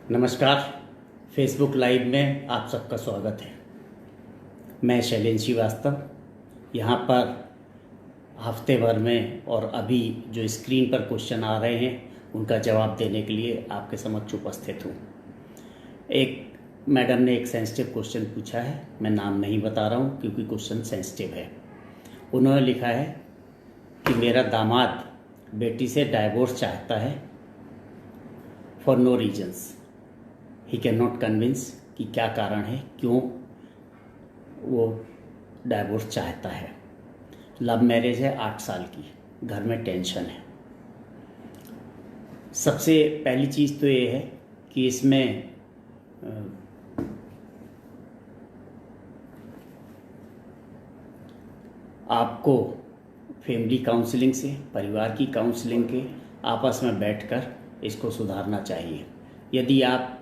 नमस्कार। Facebook live में आप सबका स्वागत है। मैं शैलेंद्र श्रीवास्तव यहाँ पर हफ्ते भर में और अभी जो स्क्रीन पर क्वेश्चन आ रहे हैं उनका जवाब देने के लिए आपके समक्ष उपस्थित हूँ। एक मैडम ने एक सेंसिटिव क्वेश्चन पूछा है, मैं नाम नहीं बता रहा हूँ क्योंकि क्वेश्चन सेंसिटिव है। उन्होंने लिखा है कि मेरा दामाद बेटी से डाइवोर्स चाहता है for no reasons, he can not convince कि क्या कारण है, क्यों वो डाइवोर्स चाहता है। लव मैरिज है, 8 साल की, घर में टेंशन है। सबसे पहली चीज़ तो ये है कि इसमें आपको फैमिली काउंसलिंग से, परिवार की काउंसलिंग के आपस में बैठकर इसको सुधारना चाहिए। यदि आप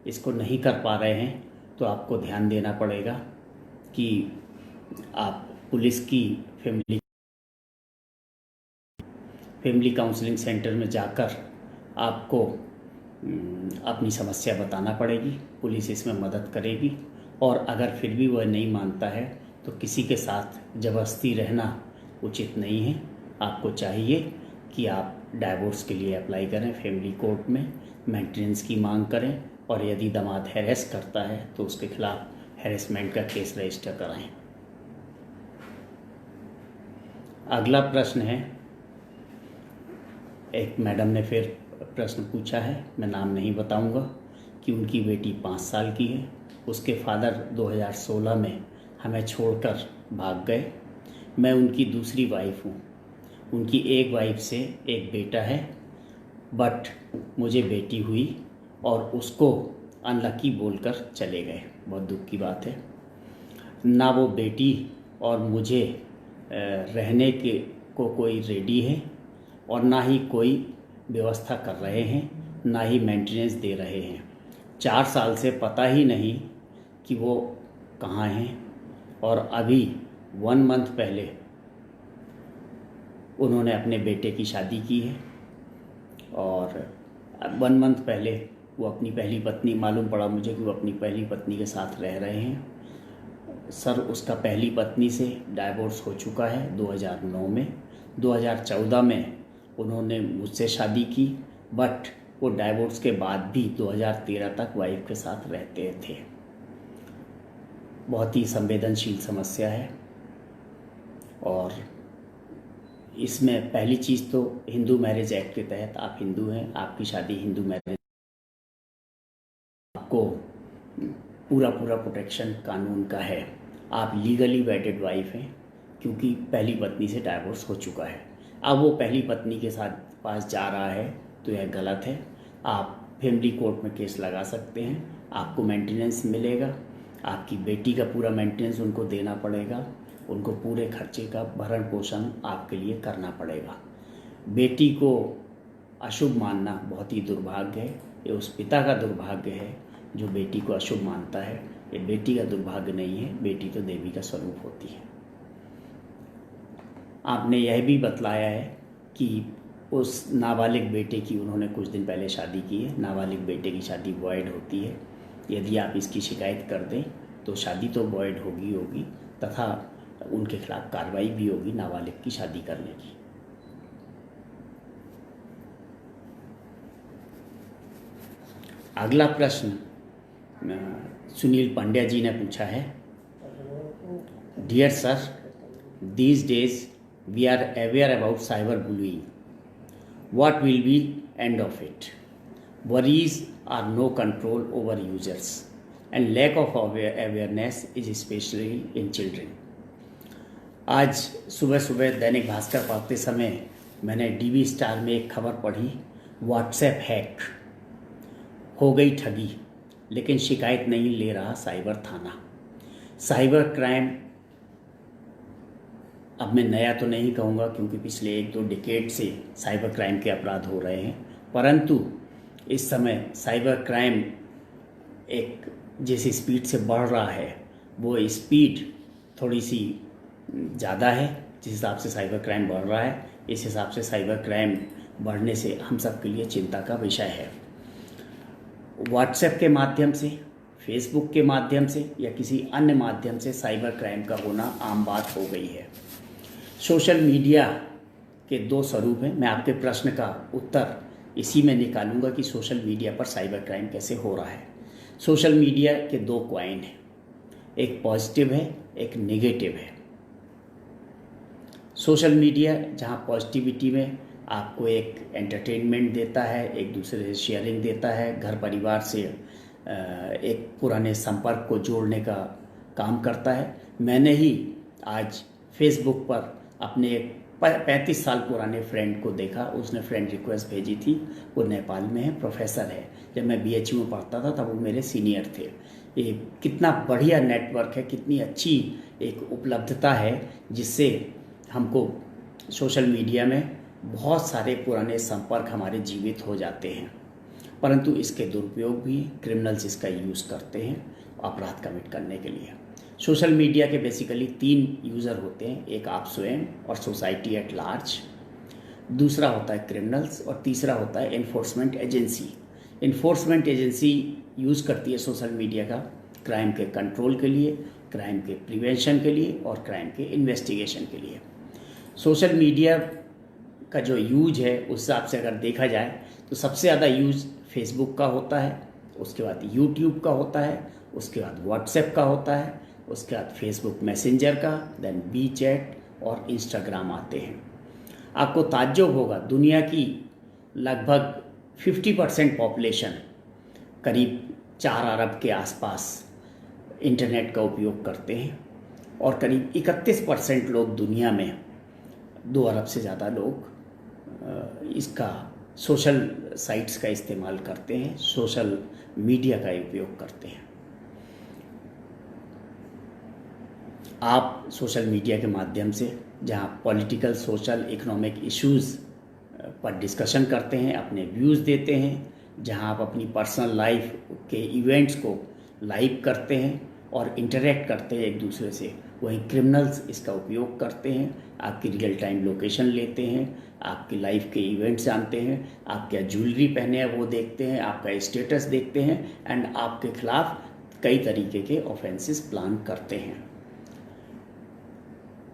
इसको नहीं कर पा रहे हैं तो आपको ध्यान देना पड़ेगा कि आप पुलिस की फैमिली काउंसलिंग सेंटर में जाकर आपको अपनी समस्या बताना पड़ेगी। पुलिस इसमें मदद करेगी और अगर फिर भी वह नहीं मानता है तो किसी के साथ ज़बरदस्ती रहना उचित नहीं है। आपको चाहिए कि आप डाइवोर्स के लिए अप्लाई करें, फैमिली कोर्ट में मेंटेनेंस की मांग करें और यदि दामाद हैरेस करता है तो उसके खिलाफ हैरेसमेंट का केस रजिस्टर कराएं। अगला प्रश्न है, एक मैडम ने फिर प्रश्न पूछा है, मैं नाम नहीं बताऊंगा, कि उनकी बेटी 5 साल की है। उसके फादर 2016 में हमें छोड़कर भाग गए। मैं उनकी दूसरी वाइफ हूँ। उनकी एक वाइफ से एक बेटा है, बट मुझे बेटी हुई और उसको अनलकी बोलकर चले गए। बहुत दुख की बात है। ना वो बेटी और मुझे रहने के को कोई रेडी है और ना ही कोई व्यवस्था कर रहे हैं, ना ही मेंटेनेंस दे रहे हैं। 4 साल से पता ही नहीं कि वो कहाँ हैं और अभी 1 मंथ पहले उन्होंने अपने बेटे की शादी की है और 1 मंथ पहले वो अपनी पहली पत्नी, मालूम पड़ा मुझे कि वो अपनी पहली पत्नी के साथ रह रहे हैं। सर, उसका पहली पत्नी से डाइवोर्स हो चुका है 2009 में। 2014 में उन्होंने मुझसे शादी की, बट वो डाइवोर्स के बाद भी 2013 तक वाइफ के साथ रहते थे। बहुत ही संवेदनशील समस्या है और इसमें पहली चीज़ तो हिंदू मैरिज एक्ट के तहत आप हिंदू हैं, आपकी शादी हिंदू मैरिज, आपको पूरा प्रोटेक्शन कानून का है। आप लीगली वेडेड वाइफ हैं क्योंकि पहली पत्नी से डाइवोर्स हो चुका है। अब वो पहली पत्नी के साथ पास जा रहा है तो यह गलत है। आप फैमिली कोर्ट में केस लगा सकते हैं, आपको मेंटेनेंस मिलेगा, आपकी बेटी का पूरा मेंटेनेंस उनको देना पड़ेगा, उनको पूरे खर्चे का भरण पोषण आपके लिए करना पड़ेगा। बेटी को अशुभ मानना बहुत ही दुर्भाग्य है। ये उस पिता का दुर्भाग्य है जो बेटी को अशुभ मानता है। ये बेटी का दुर्भाग्य नहीं है, बेटी तो देवी का स्वरूप होती है। आपने यह भी बतलाया है कि उस नाबालिग बेटे की उन्होंने कुछ दिन पहले शादी की है। नाबालिग बेटे की शादी वॉइड होती है। यदि आप इसकी शिकायत कर दें तो शादी तो वॉइड होगी तथा उनके खिलाफ कार्रवाई भी होगी नाबालिग की शादी करने की। अगला प्रश्न सुनील पांड्या जी ने पूछा है, dear sir, these days we are aware about cyber bullying, what will be end of it? Worries are no control over users and lack of awareness is especially in children. आज सुबह सुबह दैनिक भास्कर पढ़ते समय मैंने डीवी स्टार में एक खबर पढ़ी, व्हाट्सएप हैक, हो गई ठगी, लेकिन शिकायत नहीं ले रहा साइबर थाना। साइबर क्राइम अब मैं नया तो नहीं कहूँगा क्योंकि पिछले 1-2 डिकेड से साइबर क्राइम के अपराध हो रहे हैं, परंतु इस समय साइबर क्राइम एक जिस स्पीड से बढ़ रहा है वो स्पीड थोड़ी सी ज़्यादा है। जिस हिसाब से साइबर क्राइम बढ़ रहा है, इस हिसाब से साइबर क्राइम बढ़ने से हम सब के लिए चिंता का विषय है। व्हाट्सएप के माध्यम से, फेसबुक के माध्यम से या किसी अन्य माध्यम से साइबर क्राइम का होना आम बात हो गई है। सोशल मीडिया के दो स्वरूप हैं। मैं आपके प्रश्न का उत्तर इसी में निकालूंगा कि सोशल मीडिया पर साइबर क्राइम कैसे हो रहा है। सोशल मीडिया के दो कॉइन हैं, एक पॉजिटिव है, एक नेगेटिव है। सोशल मीडिया जहाँ पॉजिटिविटी में आपको एक एंटरटेनमेंट देता है, एक दूसरे से शेयरिंग देता है, घर परिवार से एक पुराने संपर्क को जोड़ने का काम करता है। मैंने ही आज फेसबुक पर अपने एक 35 साल पुराने फ्रेंड को देखा। उसने फ्रेंड रिक्वेस्ट भेजी थी। वो नेपाल में है, प्रोफेसर है। जब मैं BHU में पढ़ता था तब वो मेरे सीनियर थे। ये कितना बढ़िया नेटवर्क है, कितनी अच्छी एक उपलब्धता है जिससे हमको सोशल मीडिया में बहुत सारे पुराने संपर्क हमारे जीवित हो जाते हैं। परंतु इसके दुरुपयोग भी, क्रिमिनल्स इसका यूज़ करते हैं अपराध कमिट करने के लिए। सोशल मीडिया के बेसिकली 3 यूज़र होते हैं, एक आप स्वयं और सोसाइटी एट लार्ज, दूसरा होता है क्रिमिनल्स और तीसरा होता है enforcement agency. Enforcement agency use करती है सोशल मीडिया का क्राइम के कंट्रोल के लिए, क्राइम के प्रिवेंशन के लिए और क्राइम के इन्वेस्टिगेशन के लिए। सोशल मीडिया का जो यूज है उस हिसाब से अगर देखा जाए तो सबसे ज़्यादा यूज फेसबुक का होता है, उसके बाद यूट्यूब का होता है, उसके बाद व्हाट्सएप का होता है, उसके बाद फेसबुक मैसेंजर का, देन WeChat और इंस्टाग्राम आते हैं। आपको ताज्जुब होगा, दुनिया की लगभग 50% पॉपुलेशन, करीब 4 अरब के आसपास इंटरनेट का उपयोग करते हैं और करीब 31% लोग दुनिया में, 2 अरब से ज़्यादा लोग इसका सोशल साइट्स का इस्तेमाल करते हैं, सोशल मीडिया का उपयोग करते हैं। आप सोशल मीडिया के माध्यम से जहाँ पॉलिटिकल, सोशल, इकोनॉमिक इश्यूज़ पर डिस्कशन करते हैं, अपने व्यूज़ देते हैं, जहाँ आप अपनी पर्सनल लाइफ के इवेंट्स को लाइव करते हैं और इंटरेक्ट करते हैं एक दूसरे से, वहीं क्रिमिनल्स इसका उपयोग करते हैं। आपकी रियल टाइम लोकेशन लेते हैं, आपकी लाइफ के इवेंट्स जानते हैं, आप क्या ज्वेलरी पहने हैं वो देखते हैं, आपका स्टेटस देखते हैं एंड आपके खिलाफ कई तरीके के ऑफेंसेस प्लान करते हैं।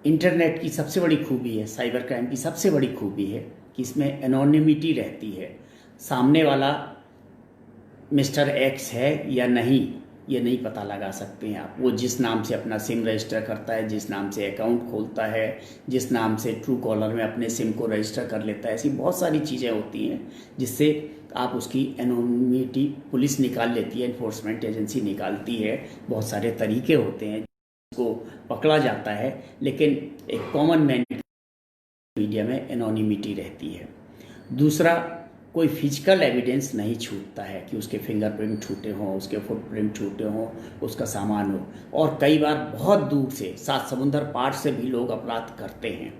इंटरनेट की सबसे बड़ी खूबी है, साइबर क्राइम की सबसे बड़ी खूबी है कि इसमें एनोनिमिटी रहती है। सामने वाला मिस्टर एक्स है या नहीं, ये नहीं पता लगा सकते हैं आप। वो जिस नाम से अपना सिम रजिस्टर करता है, जिस नाम से अकाउंट खोलता है, जिस नाम से ट्रू कॉलर में अपने सिम को रजिस्टर कर लेता है, ऐसी बहुत सारी चीज़ें होती हैं जिससे आप उसकी एनोनिमिटी पुलिस निकाल लेती है, एनफोर्समेंट एजेंसी निकालती है। बहुत सारे तरीके होते हैं जिसको पकड़ा जाता है, लेकिन एक कॉमन मैन मीडिया में एनोनिमिटी रहती है। दूसरा, कोई फिजिकल एविडेंस नहीं छूटता है कि उसके फिंगरप्रिंट छूटे हों, उसके फुटप्रिंट छूटे हों, उसका सामान हो। और कई बार बहुत दूर से, 7 समुंदर पार से भी लोग अपराध करते हैं।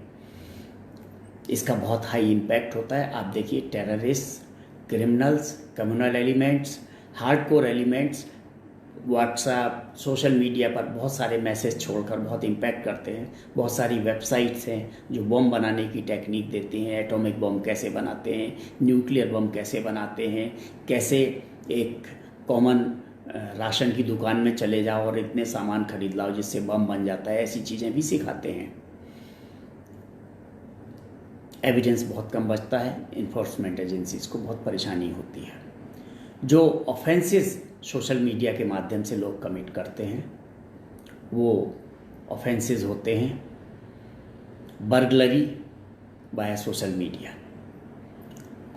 इसका बहुत हाई इम्पैक्ट होता है। आप देखिए, terrorist, criminals, communal elements, hardcore elements WhatsApp, social media पर बहुत सारे मैसेज छोड़कर बहुत इम्पैक्ट करते हैं। बहुत सारी वेबसाइट्स हैं जो बम बनाने की टेक्निक देती हैं, एटॉमिक बम कैसे बनाते हैं, न्यूक्लियर बम कैसे बनाते हैं, कैसे एक कॉमन राशन की दुकान में चले जाओ और इतने सामान खरीद लाओ जिससे बम बन जाता है, ऐसी चीज़ें भी सिखाते हैं। एविडेंस बहुत कम बचता है, इन्फोर्समेंट एजेंसीज को बहुत परेशानी होती है। जो ऑफेंसेस सोशल मीडिया के माध्यम से लोग कमिट करते हैं वो ऑफेंसेस होते हैं बर्गलरी बाय सोशल मीडिया।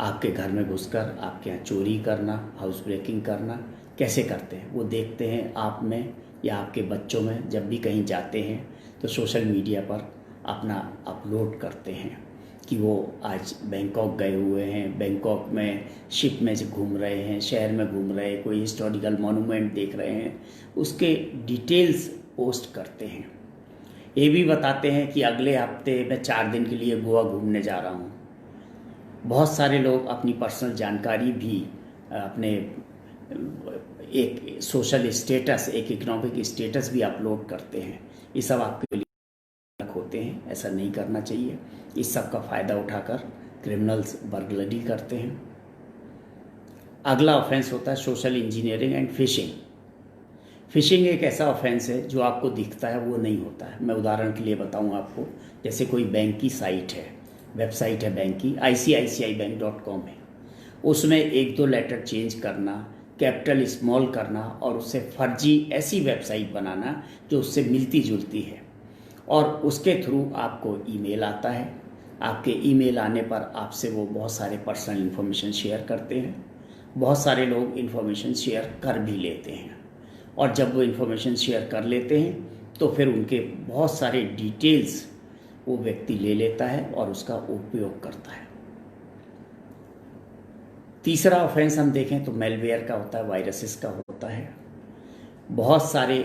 आपके घर में घुसकर आपके यहाँ चोरी करना, हाउस ब्रेकिंग करना, कैसे करते हैं वो देखते हैं आप में या आपके बच्चों में। जब भी कहीं जाते हैं तो सोशल मीडिया पर अपना अपलोड करते हैं कि वो आज बैंकॉक गए हुए हैं, बैंकॉक में शिप में से घूम रहे हैं, शहर में घूम रहे हैं, कोई हिस्टोरिकल मॉन्यूमेंट देख रहे हैं, उसके डिटेल्स पोस्ट करते हैं। ये भी बताते हैं कि अगले हफ्ते मैं 4 दिन के लिए गोवा घूमने जा रहा हूँ। बहुत सारे लोग अपनी पर्सनल जानकारी भी अपने एक सोशल स्टेटस, एक इकोनॉमिक स्टेटस भी अपलोड करते हैं। ये सब आपके लिए होते हैं, ऐसा नहीं करना चाहिए। इस सब का फ़ायदा उठाकर क्रिमिनल्स बर्गलरी करते हैं। अगला ऑफेंस होता है social engineering and fishing. Fishing एक ऐसा ऑफेंस है जो आपको दिखता है वो नहीं होता है। मैं उदाहरण के लिए बताऊं आपको, जैसे कोई बैंक की साइट है, वेबसाइट है बैंक की, ICICIbank.com है, उसमें एक दो लेटर चेंज करना, कैपिटल स्मॉल करना और उससे फर्जी ऐसी वेबसाइट बनाना जो उससे मिलती जुलती है, और उसके थ्रू आपको ईमेल आता है। आपके ईमेल आने पर आपसे वो बहुत सारे पर्सनल इन्फॉर्मेशन शेयर करते हैं। बहुत सारे लोग इन्फॉर्मेशन शेयर कर भी लेते हैं, और जब वो इन्फॉर्मेशन शेयर कर लेते हैं तो फिर उनके बहुत सारे डिटेल्स वो व्यक्ति ले लेता है और उसका उपयोग करता है। तीसरा ऑफेंस हम देखें तो मेलवेयर का होता है, वायरसेस का होता है। बहुत सारे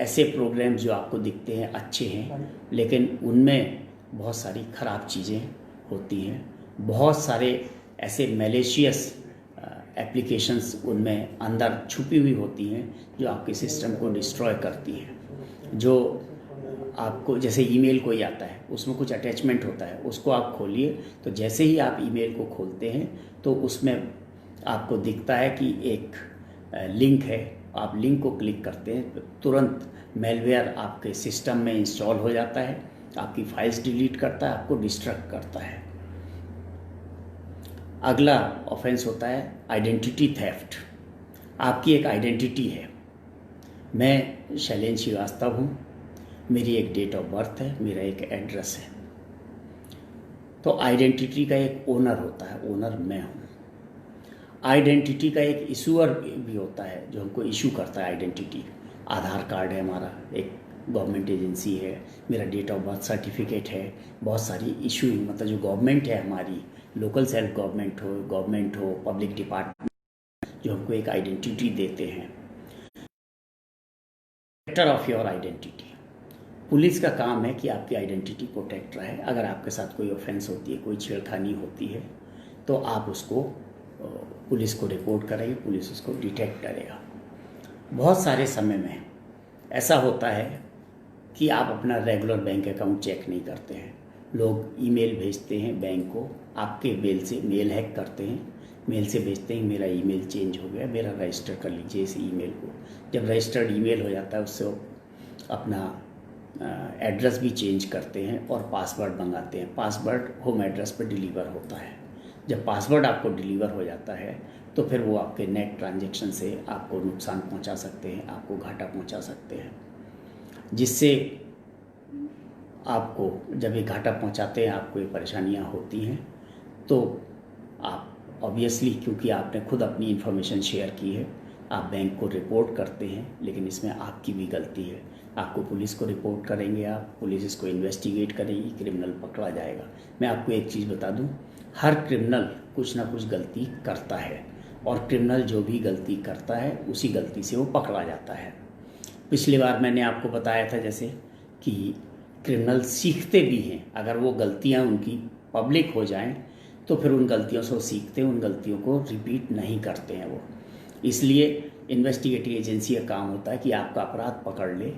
ऐसे प्रोग्राम जो आपको दिखते हैं अच्छे हैं, लेकिन उनमें बहुत सारी ख़राब चीज़ें होती हैं। बहुत सारे ऐसे मैलिशियस एप्लीकेशंस उनमें अंदर छुपी हुई होती हैं जो आपके सिस्टम को डिस्ट्रॉय करती हैं। जो आपको, जैसे ईमेल कोई आता है उसमें कुछ अटैचमेंट होता है, उसको आप खोलिए तो जैसे ही आप ईमेल को खोलते हैं तो उसमें आपको दिखता है कि एक लिंक है। आप लिंक को क्लिक करते हैं तो तुरंत मेलवेयर आपके सिस्टम में इंस्टॉल हो जाता है, आपकी फाइल्स डिलीट करता है, आपको डिस्ट्रक्ट करता है। अगला ऑफेंस होता है आइडेंटिटी थेफ्ट। आपकी एक आइडेंटिटी है, मैं शैलेंद्र श्रीवास्तव हूँ, मेरी एक डेट ऑफ बर्थ है, मेरा एक एड्रेस है, तो आइडेंटिटी का एक ओनर होता है, ओनर मैं हूँ। आइडेंटिटी का एक इशूअर भी होता है जो हमको इशू करता है आइडेंटिटी। आधार कार्ड है हमारा, एक गवर्नमेंट एजेंसी है, मेरा डेट ऑफ बर्थ सर्टिफिकेट है, बहुत सारी इशू, मतलब जो गवर्नमेंट है हमारी, लोकल सेल्फ गवर्नमेंट हो, पब्लिक डिपार्टमेंट, जो हमको एक आइडेंटिटी देते हैं। Protector of your identity. Police का काम है कि आपकी आइडेंटिटी प्रोटेक्ट रहे। अगर आपके साथ कोई ऑफेंस होती है, कोई छेड़खानी होती है, तो आप उसको पुलिस को रिपोर्ट करेंगे, पुलिस उसको डिटेक्ट करेगा। बहुत सारे समय में ऐसा होता है कि आप अपना रेगुलर बैंक अकाउंट चेक नहीं करते हैं। लोग ईमेल भेजते हैं बैंक को, आपके मेल से मेल हैक करते हैं, मेल से भेजते हैं मेरा ईमेल चेंज हो गया, मेरा रजिस्टर कर लीजिए इस ईमेल को। जब रजिस्टर्ड ईमेल हो जाता है उससे अपना एड्रेस भी चेंज करते हैं और पासवर्ड मंगाते हैं। पासवर्ड होम एड्रेस पर डिलीवर होता है। जब पासवर्ड आपको डिलीवर हो जाता है तो फिर वो आपके नेट ट्रांजैक्शन से आपको नुकसान पहुंचा सकते हैं, आपको घाटा पहुंचा सकते हैं, जिससे आपको जब ये घाटा पहुंचाते हैं, आपको ये परेशानियां होती हैं, तो आप ऑब्वियसली, क्योंकि आपने खुद अपनी इन्फॉर्मेशन शेयर की है, आप बैंक को रिपोर्ट करते हैं, लेकिन इसमें आपकी भी गलती है। आपको पुलिस को रिपोर्ट करेंगे, आप पुलिस इसको इन्वेस्टिगेट करेगी, क्रिमिनल पकड़ा जाएगा। मैं आपको एक चीज़ बता दूं, हर क्रिमिनल कुछ ना कुछ गलती करता है, और क्रिमिनल जो भी गलती करता है उसी गलती से वो पकड़ा जाता है। पिछली बार मैंने आपको बताया था जैसे कि क्रिमिनल सीखते भी हैं। अगर वो गलतियां उनकी पब्लिक हो जाएं तो फिर उन गलतियों से वो सीखते हैं, उन गलतियों को रिपीट नहीं करते हैं वो। इसलिए इन्वेस्टिगेटिव एजेंसी का काम होता है कि आपका अपराध पकड़ ले,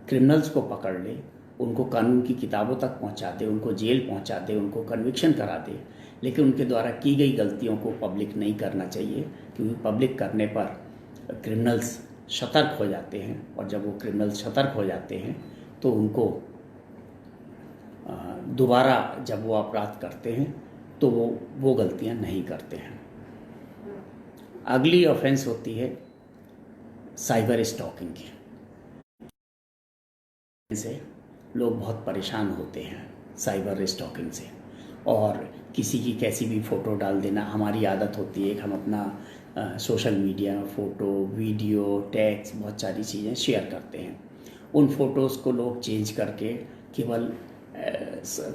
क्रिमिनल्स को पकड़ ले, उनको कानून की किताबों तक पहुंचा दे, उनको जेल पहुंचा दे, उनको कन्विक्शन करा दे, लेकिन उनके द्वारा की गई गलतियों को पब्लिक नहीं करना चाहिए, क्योंकि पब्लिक करने पर क्रिमिनल्स सतर्क हो जाते हैं, और जब वो क्रिमिनल्स सतर्क हो जाते हैं तो उनको दोबारा जब वो अपराध करते हैं तो वो गलतियां नहीं करते हैं। अगली ऑफेंस होती है साइबर स्टॉकिंग की। से लोग बहुत परेशान होते हैं साइबर स्टॉकिंग से, और किसी की कैसी भी फ़ोटो डाल देना। हमारी आदत होती है कि हम अपना सोशल मीडिया में फ़ोटो, वीडियो, टेक्स्ट, बहुत सारी चीज़ें शेयर करते हैं। उन फ़ोटोज़ को लोग चेंज करके केवल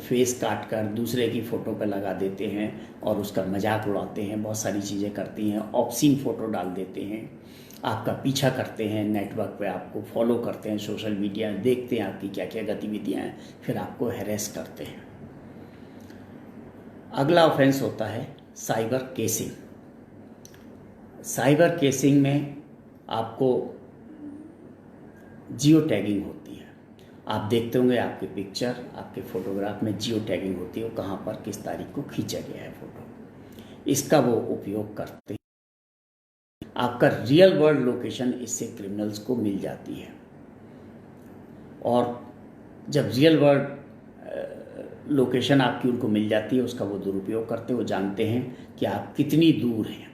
फेस काट कर दूसरे की फ़ोटो पर लगा देते हैं और उसका मजाक उड़ाते हैं, बहुत सारी चीज़ें करती हैं, ऑब्सीन फ़ोटो डाल देते हैं, आपका पीछा करते हैं, नेटवर्क पे आपको फॉलो करते हैं, सोशल मीडिया देखते हैं आपकी क्या क्या गतिविधियां हैं, फिर आपको हैरेस करते हैं। अगला ऑफेंस होता है साइबर केसिंग। साइबर केसिंग में आपको जियो टैगिंग होती है। आप देखते होंगे आपके पिक्चर, आपके फ़ोटोग्राफ में जियो टैगिंग होती है, वो कहाँ पर किस तारीख को खींचा गया है फ़ोटो, इसका वो उपयोग करते हैं। आपका रियल वर्ल्ड लोकेशन इससे क्रिमिनल्स को मिल जाती है। और जब रियल वर्ल्ड लोकेशन आपकी उनको मिल जाती है, उसका वो दुरुपयोग करते हैं। वो जानते हैं कि आप कितनी दूर हैं,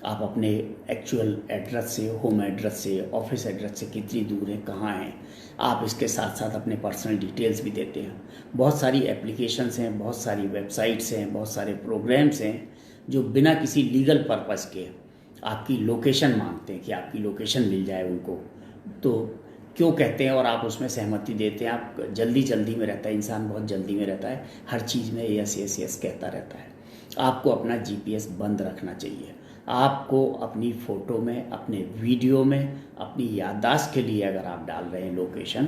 आप अपने एक्चुअल एड्रेस से, होम एड्रेस से, ऑफिस एड्रेस से कितनी दूर हैं, कहाँ हैं आप। इसके साथ साथ अपने पर्सनल डिटेल्स भी देते हैं। बहुत सारी एप्लीकेशंस हैं, बहुत सारी वेबसाइट्स हैं, बहुत सारे प्रोग्राम्स हैं जो बिना किसी लीगल पर्पस के आपकी लोकेशन मांगते हैं कि आपकी लोकेशन मिल जाए उनको। तो क्यों कहते हैं और आप उसमें सहमति देते हैं। आप जल्दी में रहता है इंसान, बहुत जल्दी में रहता है, हर चीज़ में यस यस यस कहता रहता है। आपको अपना जीपीएस बंद रखना चाहिए। आपको अपनी फ़ोटो में, अपने वीडियो में, अपनी याददाश्त के लिए अगर आप डाल रहे हैं लोकेशन,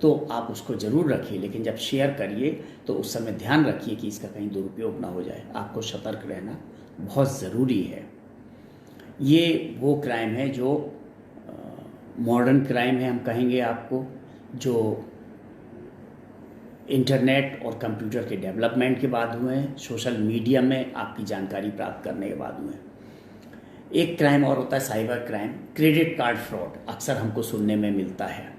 तो आप उसको ज़रूर रखिए, लेकिन जब शेयर करिए तो उस समय ध्यान रखिए कि इसका कहीं दुरुपयोग ना हो जाए। आपको सतर्क रहना बहुत ज़रूरी है। ये वो क्राइम है जो मॉडर्न क्राइम है, हम कहेंगे आपको, जो इंटरनेट और कंप्यूटर के डेवलपमेंट के बाद हुए हैं, सोशल मीडिया में आपकी जानकारी प्राप्त करने के बाद हुए हैं। एक क्राइम और होता है cyber crime, credit card fraud. अक्सर हमको सुनने में मिलता है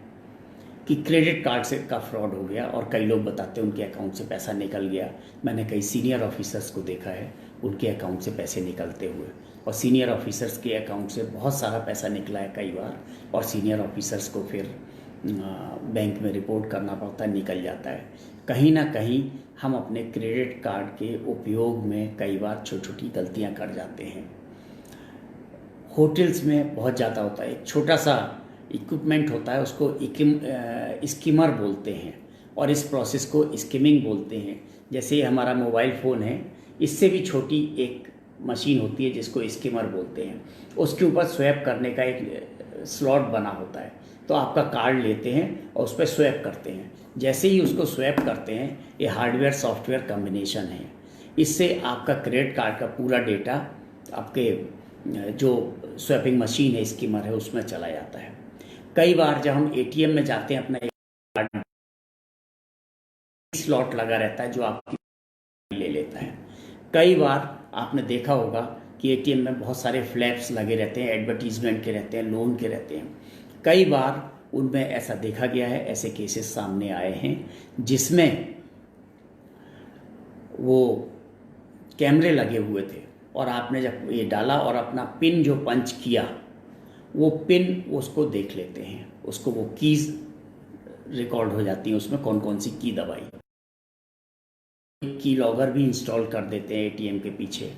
कि क्रेडिट कार्ड से का फ्रॉड हो गया और कई लोग बताते हैं उनके अकाउंट से पैसा निकल गया। मैंने कई सीनियर ऑफिसर्स को देखा है उनके अकाउंट से पैसे निकलते हुए, और सीनियर ऑफिसर्स के अकाउंट से बहुत सारा पैसा निकला है कई बार, और सीनियर ऑफिसर्स को फिर बैंक में रिपोर्ट करना पड़ता है, निकल जाता है। कहीं ना कहीं हम अपने क्रेडिट कार्ड के उपयोग में कई बार छोटी छोटी गलतियां कर जाते हैं। होटल्स में बहुत ज़्यादा होता है, एक छोटा सा इक्विपमेंट होता है, उसको स्किमर बोलते हैं, और इस प्रोसेस को स्किमिंग बोलते हैं। जैसे हमारा मोबाइल फ़ोन है, इससे भी छोटी एक मशीन होती है जिसको स्किमर बोलते हैं। उसके ऊपर स्वैप करने का एक स्लॉट बना होता है, तो आपका कार्ड लेते हैं और उस पर स्वैप करते हैं। जैसे ही उसको स्वैप करते हैं, ये हार्डवेयर सॉफ्टवेयर कम्बिनेशन है। इससे आपका क्रेडिट कार्ड का पूरा डेटा आपके जो स्वैपिंग मशीन है, स्किमर है, उसमें चला जाता है। कई बार जब हम एटीएम में जाते हैं, अपना कार्ड स्लॉट लगा रहता है जो आपकी ले लेता है। कई बार आपने देखा होगा कि एटीएम में बहुत सारे फ्लैप्स लगे रहते हैं, एडवर्टीजमेंट के रहते हैं, लोन के रहते हैं। कई बार उनमें ऐसा देखा गया है, ऐसे केसेस सामने आए हैं जिसमें वो कैमरे लगे हुए थे, और आपने जब ये डाला और अपना पिन जो पंच किया, वो पिन उसको देख लेते हैं, उसको वो कीज़ रिकॉर्ड हो जाती हैं, उसमें कौन कौन सी की दबाई। की लॉगर भी इंस्टॉल कर देते हैं एटीएम के पीछे,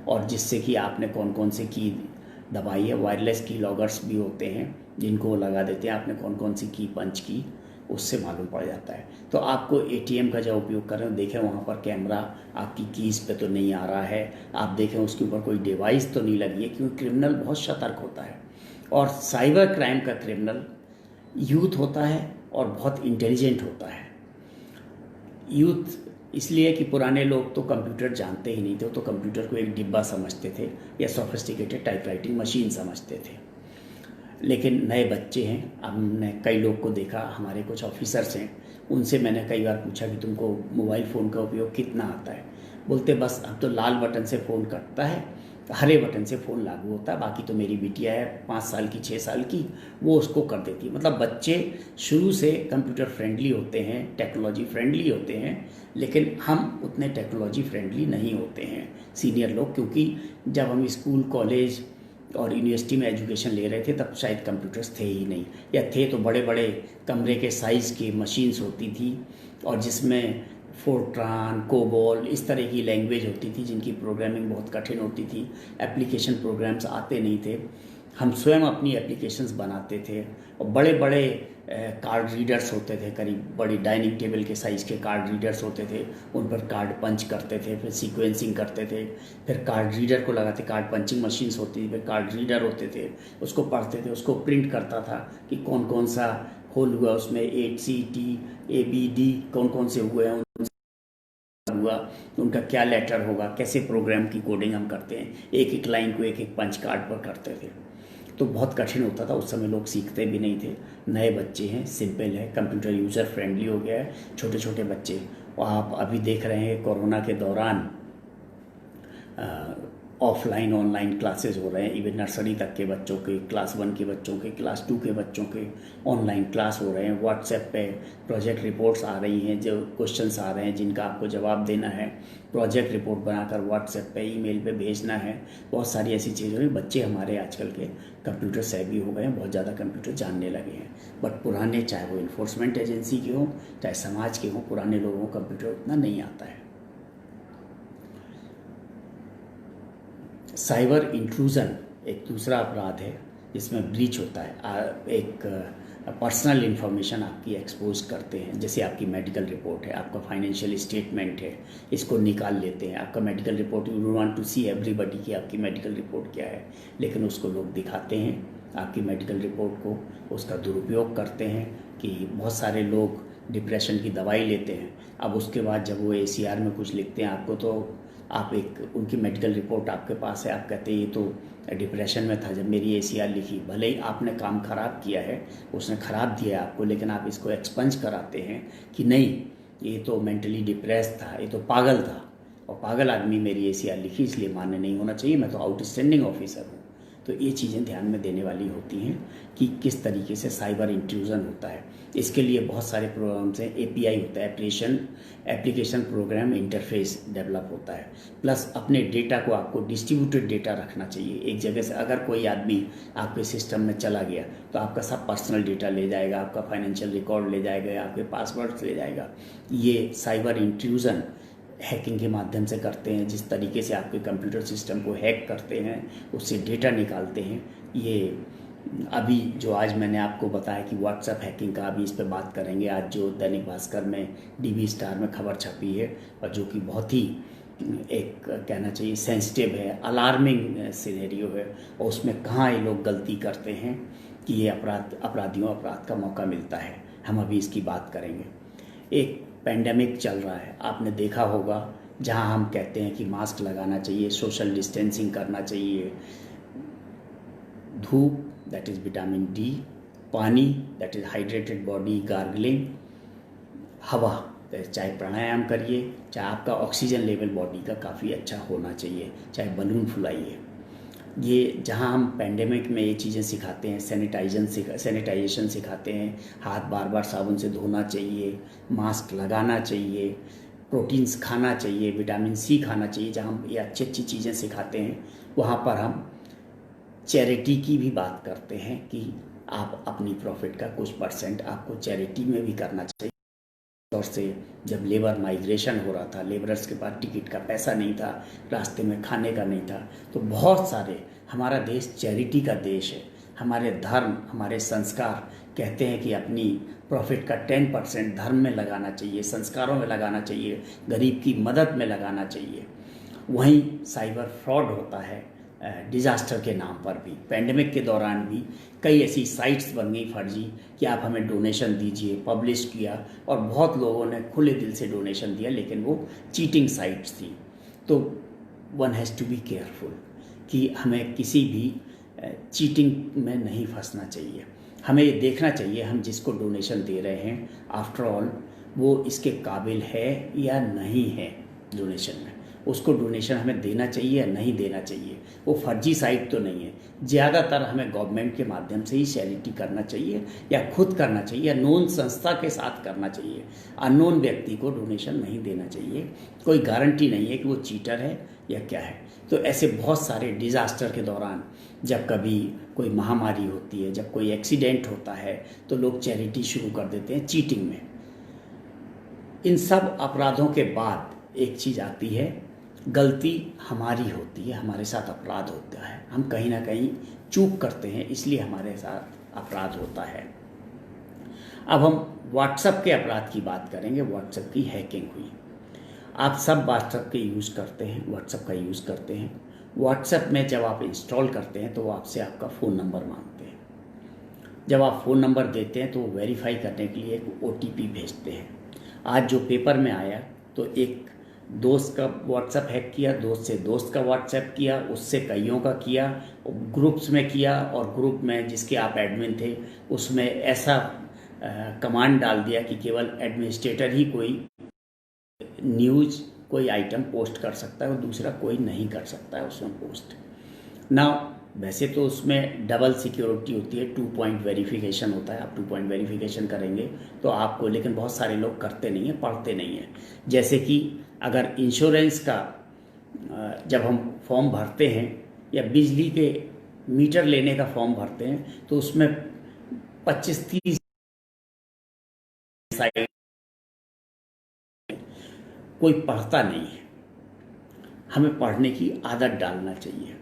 और जिससे कि आपने कौन कौन सी की दबाई है। वायरलेस की लॉगर्स भी होते हैं जिनको लगा देते हैं, आपने कौन कौन सी की पंच की, उससे मालूम पड़ जाता है। तो आपको एटीएम का जब उपयोग कर रहे हो, देखें वहाँ पर कैमरा आपकी कीज़ पे तो नहीं आ रहा है, आप देखें उसके ऊपर कोई डिवाइस तो नहीं लगी है, क्योंकि क्रिमिनल बहुत सतर्क होता है। और साइबर क्राइम का क्रिमिनल यूथ होता है और बहुत इंटेलिजेंट होता है। यूथ इसलिए कि पुराने लोग तो कंप्यूटर जानते ही नहीं थे, तो कंप्यूटर को एक डिब्बा समझते थे या सोफिस्टिकेटेड टाइपराइटिंग मशीन समझते थे। लेकिन नए बच्चे हैं, अब हमने कई लोग को देखा, हमारे कुछ ऑफिसर्स हैं, उनसे मैंने कई बार पूछा कि तुमको मोबाइल फ़ोन का उपयोग कितना आता है। बोलते बस अब तो लाल बटन से फ़ोन कटता है, हरे बटन से फ़ोन लागू होता है, बाकी तो मेरी बिटिया है 5 साल की 6 साल की, वो उसको कर देती है। मतलब बच्चे शुरू से कंप्यूटर फ्रेंडली होते हैं, टेक्नोलॉजी फ्रेंडली होते हैं, लेकिन हम उतने टेक्नोलॉजी फ्रेंडली नहीं होते हैं सीनियर लोग, क्योंकि जब हम स्कूल, कॉलेज और यूनिवर्सिटी में एजुकेशन ले रहे थे तब शायद कंप्यूटर्स थे ही नहीं, या थे तो बड़े बड़े कमरे के साइज़ की मशीन्स होती थी, और जिसमें फोर्ट्रान, कोबोल, इस तरह की लैंग्वेज होती थी जिनकी प्रोग्रामिंग बहुत कठिन होती थी। एप्लीकेशन प्रोग्राम्स आते नहीं थे, हम स्वयं अपनी एप्लीकेशंस बनाते थे। और बड़े बड़े कार्ड रीडर्स होते थे, करीब बड़ी डाइनिंग टेबल के साइज़ के कार्ड रीडर्स होते थे, उन पर कार्ड पंच करते थे, फिर सीक्वेंसिंग करते थे, फिर कार्ड रीडर को लगाते, कार्ड पंचिंग मशीन्स होती थी, फिर कार्ड रीडर होते थे, उसको पढ़ते थे, उसको प्रिंट करता था कि कौन कौन सा होल हुआ उसमें, HCT, ABD कौन कौन से हुए हैं, हुआ उनका क्या लेटर होगा, कैसे प्रोग्राम की कोडिंग हम करते हैं, एक एक लाइन को एक एक पंच कार्ड पर करते थे। तो बहुत कठिन होता था, उस समय लोग सीखते भी नहीं थे। नए बच्चे हैं, सिंपल है, कंप्यूटर यूज़र फ्रेंडली हो गया है, छोटे छोटे बच्चे। और आप अभी देख रहे हैं कोरोना के दौरान ऑफलाइन ऑनलाइन क्लासेस हो रहे हैं, इवन नर्सरी तक के बच्चों के, क्लास 1 के बच्चों के, क्लास 2 के बच्चों के ऑनलाइन क्लास हो रहे हैं। व्हाट्सएप पे प्रोजेक्ट रिपोर्ट्स आ रही हैं, जो क्वेश्चंस आ रहे हैं जिनका आपको जवाब देना है, प्रोजेक्ट रिपोर्ट बनाकर व्हाट्सएप पे, ईमेल पे भेजना है। बहुत सारी ऐसी चीज़ें हुई। बच्चे हमारे आजकल के कंप्यूटर सेवी हो गए हैं, बहुत ज़्यादा कंप्यूटर जानने लगे हैं। बट पुराने, चाहे वो इन्फोर्समेंट एजेंसी के हों, चाहे समाज के हों, पुराने लोगों को कंप्यूटर उतना नहीं आता है। साइबर इंट्रूजन एक दूसरा अपराध है जिसमें ब्रीच होता है। एक पर्सनल इन्फॉर्मेशन आपकी एक्सपोज करते हैं, जैसे आपकी मेडिकल रिपोर्ट है, आपका फाइनेंशियल स्टेटमेंट है, इसको निकाल लेते हैं। आपका medical report, you don't want to see everybody की आपकी मेडिकल रिपोर्ट क्या है, लेकिन उसको लोग दिखाते हैं आपकी मेडिकल रिपोर्ट को, उसका दुरुपयोग करते हैं कि बहुत सारे लोग डिप्रेशन की दवाई लेते हैं। अब उसके बाद जब वो ACR में कुछ लिखते हैं आपको, तो आप उनकी मेडिकल रिपोर्ट आपके पास है, आप कहते हैं ये तो डिप्रेशन में था जब मेरी ACR लिखी। भले ही आपने काम ख़राब किया है, उसने ख़राब दिया है आपको, लेकिन आप इसको एक्सपंज कराते हैं कि नहीं, ये तो मेंटली डिप्रेस था, ये तो पागल था, और पागल आदमी मेरी ACR लिखी इसलिए मान्य नहीं होना चाहिए, मैं तो आउटस्टैंडिंग ऑफिसर हूँ। तो ये चीज़ें ध्यान में देने वाली होती हैं कि किस तरीके से साइबर इंट्रूजन होता है। इसके लिए बहुत सारे प्रोग्राम्स हैं। API होता है, एप्लीकेशन प्रोग्राम इंटरफेस डेवलप होता है। प्लस अपने डेटा को आपको डिस्ट्रीब्यूटेड डेटा रखना चाहिए एक जगह से। अगर कोई आदमी आपके सिस्टम में चला गया तो आपका सब पर्सनल डेटा ले जाएगा, आपका फाइनेंशियल रिकॉर्ड ले जाएगा, आपके पासवर्ड्स ले जाएगा। ये साइबर इंट्रूजन हैकिंग के माध्यम से करते हैं। जिस तरीके से आपके कंप्यूटर सिस्टम को हैक करते हैं, उससे डेटा निकालते हैं। ये अभी जो आज मैंने आपको बताया कि व्हाट्सएप हैकिंग का, अभी इस पर बात करेंगे। आज जो दैनिक भास्कर में, DB स्टार में खबर छपी है, और जो कि बहुत ही एक कहना चाहिए सेंसिटिव है, अलार्मिंग सिनेरियो है, और उसमें कहाँ ये लोग गलती करते हैं कि ये अपराध का मौका मिलता है। हम अभी इसकी बात करेंगे। एक पेंडेमिक चल रहा है, आपने देखा होगा, जहां हम कहते हैं कि मास्क लगाना चाहिए, सोशल डिस्टेंसिंग करना चाहिए, धूप दैट इज़ विटामिन D, पानी that is hydrated body, gargling, हवा, चाहे प्राणायाम करिए, चाहे आपका ऑक्सीजन लेवल बॉडी का काफ़ी अच्छा होना चाहिए, चाहे बलून फुलाइए। ये जहाँ हम पेंडेमिक में ये चीज़ें सिखाते हैं, सैनिटाइजेशन सिखाते हैं, हाथ बार बार साबुन से धोना चाहिए, मास्क लगाना चाहिए, प्रोटीन्स खाना चाहिए, विटामिन C खाना चाहिए, जहाँ हम ये अच्छी अच्छी चीज़ें सिखाते हैं, वहाँ पर हम चैरिटी की भी बात करते हैं कि आप अपनी प्रॉफिट का कुछ % आपको चैरिटी में भी करना चाहिए। तौर से जब लेबर माइग्रेशन हो रहा था, लेबरर्स के पास टिकट का पैसा नहीं था, रास्ते में खाने का नहीं था, तो बहुत सारे, हमारा देश चैरिटी का देश है। हमारे धर्म, हमारे संस्कार कहते हैं कि अपनी प्रॉफिट का 10% धर्म में लगाना चाहिए, संस्कारों में लगाना चाहिए, गरीब की मदद में लगाना चाहिए। वहीं साइबर फ्रॉड होता है डिज़ास्टर के नाम पर भी। पेंडेमिक के दौरान भी कई ऐसी साइट्स बन गई फर्जी कि आप हमें डोनेशन दीजिए, पब्लिश किया, और बहुत लोगों ने खुले दिल से डोनेशन दिया, लेकिन वो चीटिंग साइट्स थी। तो one has to be careful कि हमें किसी भी चीटिंग में नहीं फंसना चाहिए। हमें ये देखना चाहिए हम जिसको डोनेशन दे रहे हैं, आफ्टर ऑल वो इसके काबिल है या नहीं है डोनेशन में, उसको डोनेशन हमें देना चाहिए या नहीं देना चाहिए। वो फर्जी साइट तो नहीं है। ज़्यादातर हमें गवर्नमेंट के माध्यम से ही चैरिटी करना चाहिए, या खुद करना चाहिए, या नोन संस्था के साथ करना चाहिए। अननोन व्यक्ति को डोनेशन नहीं देना चाहिए। कोई गारंटी नहीं है कि वो चीटर है या क्या है। तो ऐसे बहुत सारे डिज़ास्टर के दौरान, जब कभी कोई महामारी होती है, जब कोई एक्सीडेंट होता है, तो लोग चैरिटी शुरू कर देते हैं चीटिंग में। इन सब अपराधों के बाद एक चीज़ आती है, गलती हमारी होती है, हमारे साथ अपराध होता है, हम कहीं ना कहीं चूक करते हैं, इसलिए हमारे साथ अपराध होता है। अब हम व्हाट्सएप के अपराध की बात करेंगे। व्हाट्सएप की हैकिंग हुई। आप सब व्हाट्सएप के यूज़ करते हैं, व्हाट्सएप का यूज़ करते हैं। व्हाट्सएप में जब आप इंस्टॉल करते हैं तो वो आपसे आपका फ़ोन नंबर मांगते हैं। जब आप फ़ोन नंबर देते हैं तो वो वेरीफाई करने के लिए एक OTP भेजते हैं। आज जो पेपर में आया, तो एक दोस्त का व्हाट्सएप हैक किया, दोस्त से दोस्त का व्हाट्सएप किया, उससे कईयों का किया, ग्रुप्स में किया, और ग्रुप में जिसके आप एडमिन थे उसमें ऐसा कमांड डाल दिया कि केवल एडमिनिस्ट्रेटर ही कोई न्यूज़ कोई आइटम पोस्ट कर सकता है और दूसरा कोई नहीं कर सकता है उसमें पोस्ट ना। वैसे तो उसमें डबल सिक्योरिटी होती है, 2 पॉइंट वेरिफिकेशन होता है, आप 2 पॉइंट वेरिफिकेशन करेंगे तो आपको, लेकिन बहुत सारे लोग करते नहीं हैं, पढ़ते नहीं हैं। जैसे कि अगर इंश्योरेंस का जब हम फॉर्म भरते हैं या बिजली के मीटर लेने का फॉर्म भरते हैं तो उसमें 25-30 साइड कोई पढ़ता नहीं है। हमें पढ़ने की आदत डालना चाहिए।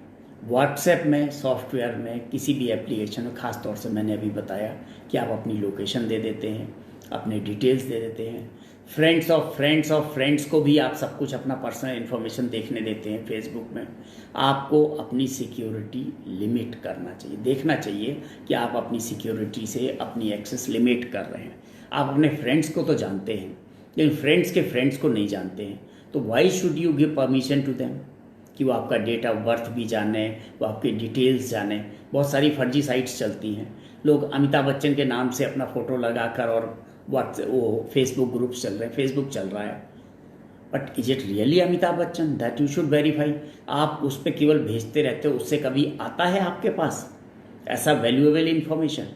व्हाट्सएप में, सॉफ्टवेयर में, किसी भी एप्लीकेशन में, ख़ास तौर से मैंने अभी बताया कि आप अपनी लोकेशन दे देते हैं, अपने डिटेल्स दे देते हैं, फ्रेंड्स ऑफ फ्रेंड्स को भी आप सब कुछ अपना पर्सनल इन्फॉर्मेशन देखने देते हैं फेसबुक में। आपको अपनी सिक्योरिटी लिमिट करना चाहिए, देखना चाहिए कि आप अपनी सिक्योरिटी से अपनी एक्सेस लिमिट कर रहे हैं। आप अपने फ्रेंड्स को तो जानते हैं, लेकिन फ्रेंड्स के फ्रेंड्स को नहीं जानते हैं, तो why should you give permission to them कि वो आपका डेट ऑफ बर्थ भी जाने, वो आपके डिटेल्स जाने। बहुत सारी फर्जी साइट्स चलती हैं, लोग अमिताभ बच्चन के नाम से अपना फ़ोटो लगाकर और वो फेसबुक ग्रुप्स चल रहे हैं, फेसबुक चल रहा है, but is it really Amitabh Bachchan? That you should verify. आप उस पर केवल भेजते रहते हो, उससे कभी आता है आपके पास ऐसा वैल्यूएबल इंफॉर्मेशन?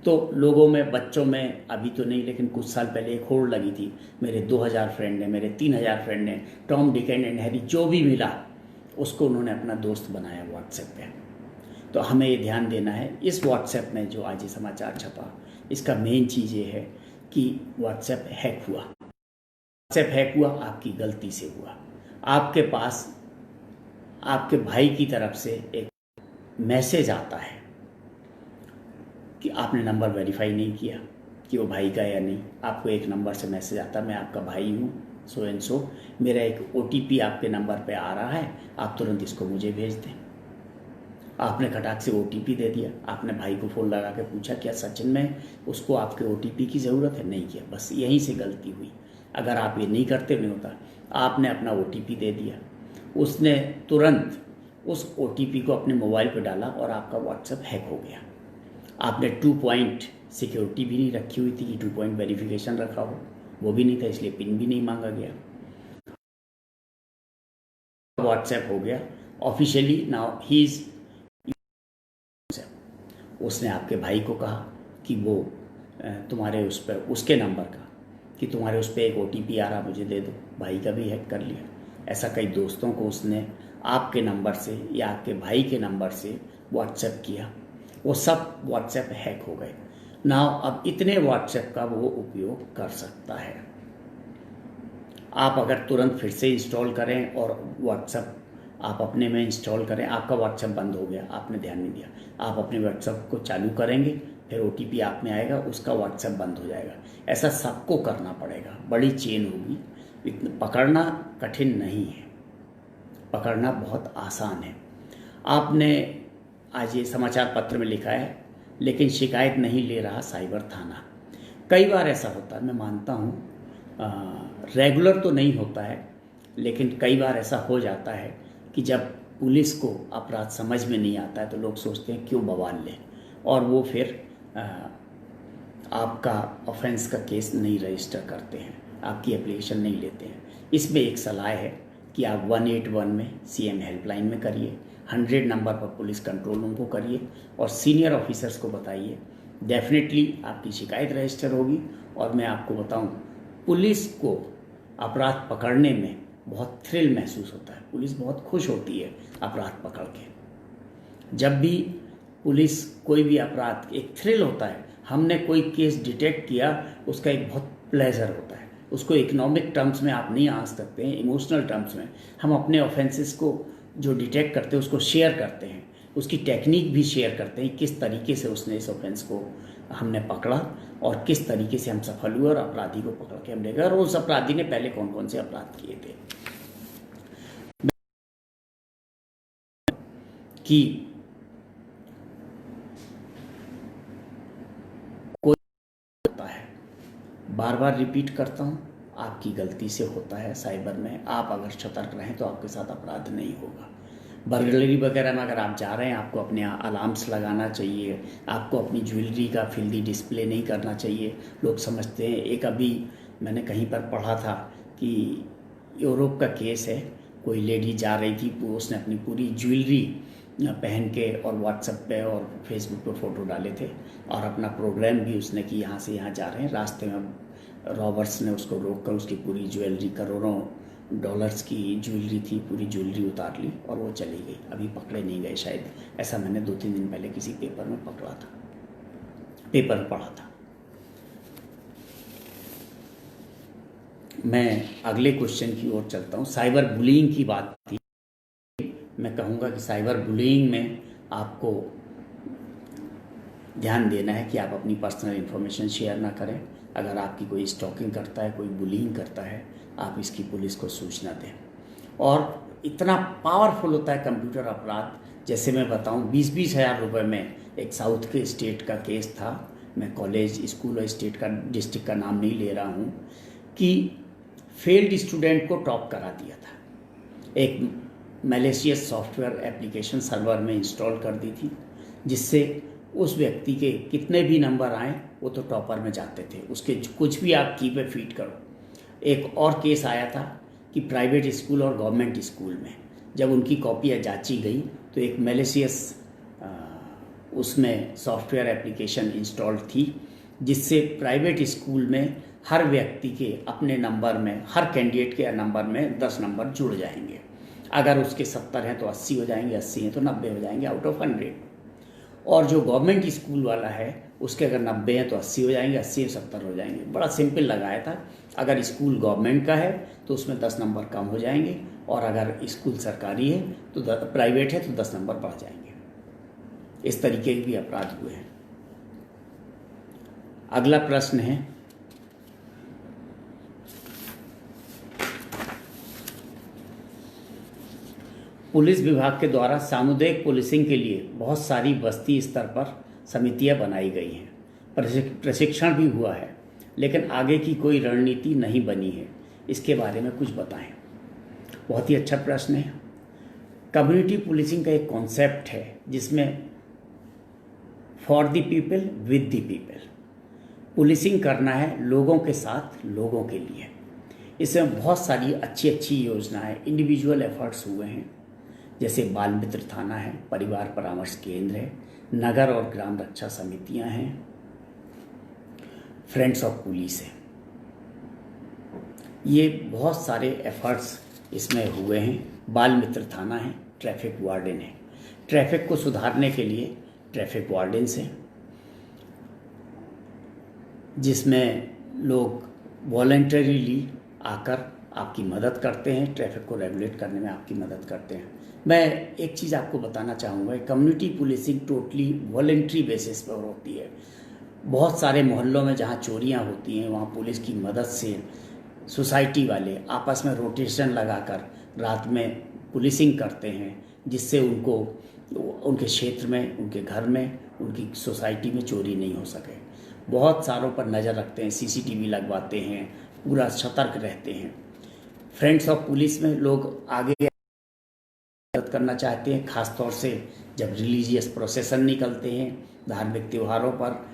तो लोगों में, बच्चों में अभी तो नहीं, लेकिन कुछ साल पहले एक होड़ लगी थी, मेरे 2000 फ्रेंड हैं, मेरे 3000 फ्रेंड हैं, टॉम, डिक एंड हैरी, जो भी मिला उसको उन्होंने अपना दोस्त बनाया व्हाट्सएप पे। तो हमें ये ध्यान देना है, इस व्हाट्सएप में जो आज ये समाचार छपा, इसका मेन चीज़ ये है कि व्हाट्सएप हैक हुआ। व्हाट्सएप हैक हुआ आपकी गलती से हुआ। आपके पास आपके भाई की तरफ से एक मैसेज आता है कि आपने नंबर वेरीफाई नहीं किया कि वो भाई का या नहीं। आपको एक नंबर से मैसेज आता है, मैं आपका भाई हूँ, सो एंड सो, मेरा एक OTP आपके नंबर पे आ रहा है, आप तुरंत इसको मुझे भेज दें। आपने खटाक से OTP दे दिया। आपने भाई को फ़ोन लगा के पूछा क्या सचिन में उसको आपके OTP की ज़रूरत है? नहीं किया, बस यहीं से गलती हुई। अगर आप ये नहीं करते नहीं होता, आपने अपना OTP दे दिया, उसने तुरंत उस OTP को अपने मोबाइल पे डाला और आपका व्हाट्सएप हैक हो गया। आपने 2 पॉइंट सिक्योरिटी भी नहीं रखी हुई थी कि 2 पॉइंट वेरिफिकेशन रखा हो, वो भी नहीं था, इसलिए पिन भी नहीं मांगा गया। व्हाट्सएप हो गया ऑफिशियली, नाउ ही इज। उसने आपके भाई को कहा कि वो तुम्हारे उस पर, उसके नंबर का, कि तुम्हारे उस पर एक OTP आ रहा, मुझे दे दो। भाई का भी हैक कर लिया। ऐसा कई दोस्तों को उसने आपके नंबर से या आपके भाई के नंबर से व्हाट्सएप किया, वो सब व्हाट्सएप हैक हो गए। नाउ अब इतने व्हाट्सएप का वो उपयोग कर सकता है। आप अगर तुरंत फिर से इंस्टॉल करें और व्हाट्सएप आप अपने में इंस्टॉल करें, आपका व्हाट्सएप बंद हो गया, आपने ध्यान नहीं दिया, आप अपने व्हाट्सएप को चालू करेंगे, फिर OTP आप में आएगा, उसका व्हाट्सएप बंद हो जाएगा। ऐसा सबको करना पड़ेगा, बड़ी चेन होगी। पकड़ना कठिन नहीं है, पकड़ना बहुत आसान है। आपने आज ये समाचार पत्र में लिखा है, लेकिन शिकायत नहीं ले रहा साइबर थाना। कई बार ऐसा होता है, मैं मानता हूँ रेगुलर तो नहीं होता है, लेकिन कई बार ऐसा हो जाता है कि जब पुलिस को अपराध समझ में नहीं आता है तो लोग सोचते हैं क्यों बवाल लें, और वो फिर आपका ऑफेंस का केस नहीं रजिस्टर करते हैं, आपकी एप्लीकेशन नहीं लेते हैं। इसमें एक सलाह है कि आप 181 में CM हेल्पलाइन में करिए, 100 नंबर पर पुलिस कंट्रोल रूम को करिए और सीनियर ऑफिसर्स को बताइए। डेफिनेटली आपकी शिकायत रजिस्टर होगी। और मैं आपको बताऊं, पुलिस को अपराध पकड़ने में बहुत थ्रिल महसूस होता है, पुलिस बहुत खुश होती है अपराध पकड़ के। जब भी पुलिस कोई भी अपराध, एक थ्रिल होता है, हमने कोई केस डिटेक्ट किया, उसका एक बहुत प्लेजर होता है। उसको इकोनॉमिक टर्म्स में आप नहीं आंक सकते हैं, इमोशनल टर्म्स में हम अपने ऑफेंसेस को जो डिटेक्ट करते हैं उसको शेयर करते हैं, उसकी टेक्निक भी शेयर करते हैं, किस तरीके से उसने इस ऑफेंस को हमने पकड़ा और किस तरीके से हम सफल हुए और अपराधी को पकड़ के हम ले गए, और उस अपराधी ने पहले कौन कौन से अपराध किए थे। कि कोई होता है, बार बार रिपीट करता हूँ, आपकी गलती से होता है साइबर में। आप अगर सतर्क रहें तो आपके साथ अपराध नहीं होगा। बर्गलरी वगैरह में अगर आप जा रहे हैं, आपको अपने अलार्म्स लगाना चाहिए, आपको अपनी ज्वेलरी का फिल्दी डिस्प्ले नहीं करना चाहिए। लोग समझते हैं, एक अभी मैंने कहीं पर पढ़ा था कि यूरोप का केस है। कोई लेडी जा रही थी, वो उसने अपनी पूरी ज्वेलरी पहन के और व्हाट्सएप पे और फेसबुक पे फ़ोटो डाले थे और अपना प्रोग्राम भी उसने कि यहाँ से यहाँ जा रहे हैं। रास्ते में रॉबर्ट्स ने उसको रोक कर उसकी पूरी ज्वेलरी, करोड़ों डॉलर्स की ज्वेलरी थी, पूरी ज्वेलरी उतार ली और वो चली गई। अभी पकड़े नहीं गए शायद, ऐसा मैंने 2-3 दिन पहले किसी पेपर में पढ़ा था। मैं अगले क्वेश्चन की ओर चलता हूँ। साइबर बुलिंग की बात थी। मैं कहूँगा कि साइबर बुलिंग में आपको ध्यान देना है कि आप अपनी पर्सनल इन्फॉर्मेशन शेयर ना करें। अगर आपकी कोई स्टॉकिंग करता है, कोई बुलिंग करता है, आप इसकी पुलिस को सूचना दें। और इतना पावरफुल होता है कंप्यूटर अपराध, जैसे मैं बताऊं, 20-20 हज़ार रुपये में एक साउथ के स्टेट का केस था। मैं कॉलेज, स्कूल और स्टेट का, डिस्ट्रिक्ट का नाम नहीं ले रहा हूं, कि फेल्ड स्टूडेंट को टॉप करा दिया था। एक मैलिशियस सॉफ्टवेयर एप्लीकेशन सर्वर में इंस्टॉल कर दी थी, जिससे उस व्यक्ति के कितने भी नंबर आए वो तो टॉपर में जाते थे। उसके कुछ भी आप की पे फीड करो। एक और केस आया था कि प्राइवेट स्कूल और गवर्नमेंट स्कूल में जब उनकी कॉपियाँ जांची गई तो एक मैलिशियस उसमें सॉफ्टवेयर एप्लीकेशन इंस्टॉल्ड थी, जिससे प्राइवेट स्कूल में हर व्यक्ति के अपने नंबर में, हर कैंडिडेट के नंबर में 10 नंबर जुड़ जाएंगे। अगर उसके 70 हैं तो 80 हो जाएंगे, 80 हैं तो 90 हो जाएंगे आउट ऑफ 100। और जो गवर्नमेंट स्कूल वाला है उसके अगर 90 हैं तो 80 हो जाएंगे, 80 और 70 हो जाएंगे। बड़ा सिंपल लगाया था। अगर स्कूल गवर्नमेंट का है तो उसमें 10 नंबर कम हो जाएंगे, और अगर स्कूल सरकारी है तो प्राइवेट है तो 10 नंबर बढ़ जाएंगे। इस तरीके के भी अपराध हुए हैं। अगला प्रश्न है, पुलिस विभाग के द्वारा सामुदायिक पुलिसिंग के लिए बहुत सारी बस्ती स्तर पर समितियां बनाई गई हैं, प्रशिक्षण भी हुआ है, लेकिन आगे की कोई रणनीति नहीं बनी है। इसके बारे में कुछ बताएं। बहुत ही अच्छा प्रश्न है। कम्युनिटी पुलिसिंग का एक कॉन्सेप्ट है जिसमें for the people with the people policing करना है, लोगों के साथ, लोगों के लिए। इसमें बहुत सारी अच्छी अच्छी योजनाएं, इंडिविजुअल एफर्ट्स हुए हैं, जैसे बाल मित्र थाना है, परिवार परामर्श केंद्र है, नगर और ग्राम रक्षा समितियां हैं, फ्रेंड्स ऑफ पुलिस है। ये बहुत सारे एफर्ट्स इसमें हुए हैं। बाल मित्र थाना है, ट्रैफिक वार्डन है, ट्रैफिक को सुधारने के लिए ट्रैफिक वार्डन्स हैं, जिसमें लोग वॉलंटरीली आकर आपकी मदद करते हैं, ट्रैफिक को रेगुलेट करने में आपकी मदद करते हैं। मैं एक चीज़ आपको बताना चाहूँगा, community policing totally voluntary basis पर होती है। बहुत सारे मोहल्लों में जहाँ चोरियाँ होती हैं वहाँ पुलिस की मदद से सोसाइटी वाले आपस में रोटेशन लगाकर रात में पुलिसिंग करते हैं, जिससे उनको उनके क्षेत्र में, उनके घर में, उनकी सोसाइटी में चोरी नहीं हो सके। बहुत सारों पर नज़र रखते हैं, सीसीटीवी लगवाते हैं, पूरा सतर्क रहते हैं। फ्रेंड्स ऑफ पुलिस में लोग आगे मदद करना चाहते हैं, खासतौर से जब रिलीजियस प्रोसेसन निकलते हैं, धार्मिक त्योहारों पर।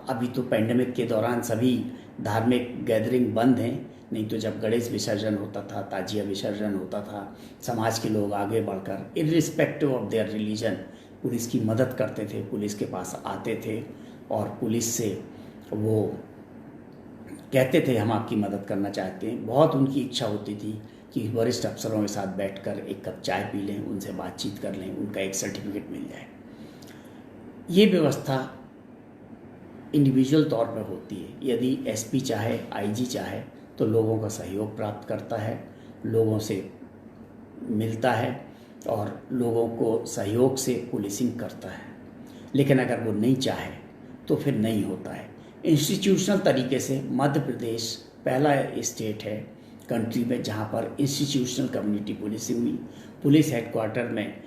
अभी तो पेंडेमिक के दौरान सभी धार्मिक गैदरिंग बंद हैं, नहीं तो जब गणेश विसर्जन होता था, ताजिया विसर्जन होता था, समाज के लोग आगे बढ़कर irrespective of their religion police की मदद करते थे, पुलिस के पास आते थे और पुलिस से वो कहते थे हम आपकी मदद करना चाहते हैं। बहुत उनकी इच्छा होती थी कि वरिष्ठ अफसरों के साथ बैठकर एक कप चाय पी लें, उनसे बातचीत कर लें, उनका एक सर्टिफिकेट मिल जाए। ये व्यवस्था इंडिविजुअल तौर पर होती है। यदि एसपी चाहे, आईजी चाहे तो लोगों का सहयोग प्राप्त करता है, लोगों से मिलता है और लोगों को सहयोग से पुलिसिंग करता है। लेकिन अगर वो नहीं चाहे तो फिर नहीं होता है। इंस्टीट्यूशनल तरीके से मध्य प्रदेश पहला स्टेट है कंट्री में जहाँ पर इंस्टीट्यूशनल कम्युनिटी पुलिसिंग हुई। पुलिस हेडक्वार्टर में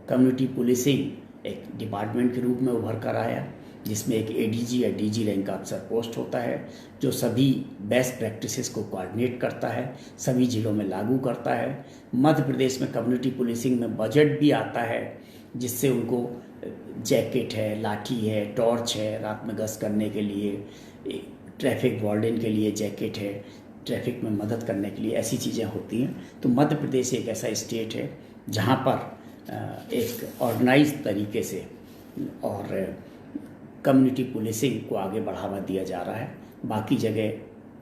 कम्युनिटी पुलिसिंग एक डिपार्टमेंट के रूप में उभर कर आया, जिसमें एक एडीजी या डीजी रैंक का अफसर पोस्ट होता है, जो सभी बेस्ट प्रैक्टिसेस को कोऑर्डिनेट करता है, सभी जिलों में लागू करता है। मध्य प्रदेश में कम्युनिटी पुलिसिंग में बजट भी आता है, जिससे उनको जैकेट है, लाठी है, टॉर्च है, रात में गश्त करने के लिए, ट्रैफिक वार्डन के लिए जैकेट है, ट्रैफिक में मदद करने के लिए ऐसी चीज़ें होती हैं। तो मध्य प्रदेश एक ऐसा स्टेट है जहाँ पर एक ऑर्गेनाइज तरीके से और कम्युनिटी पुलिसिंग को आगे बढ़ावा दिया जा रहा है। बाकी जगह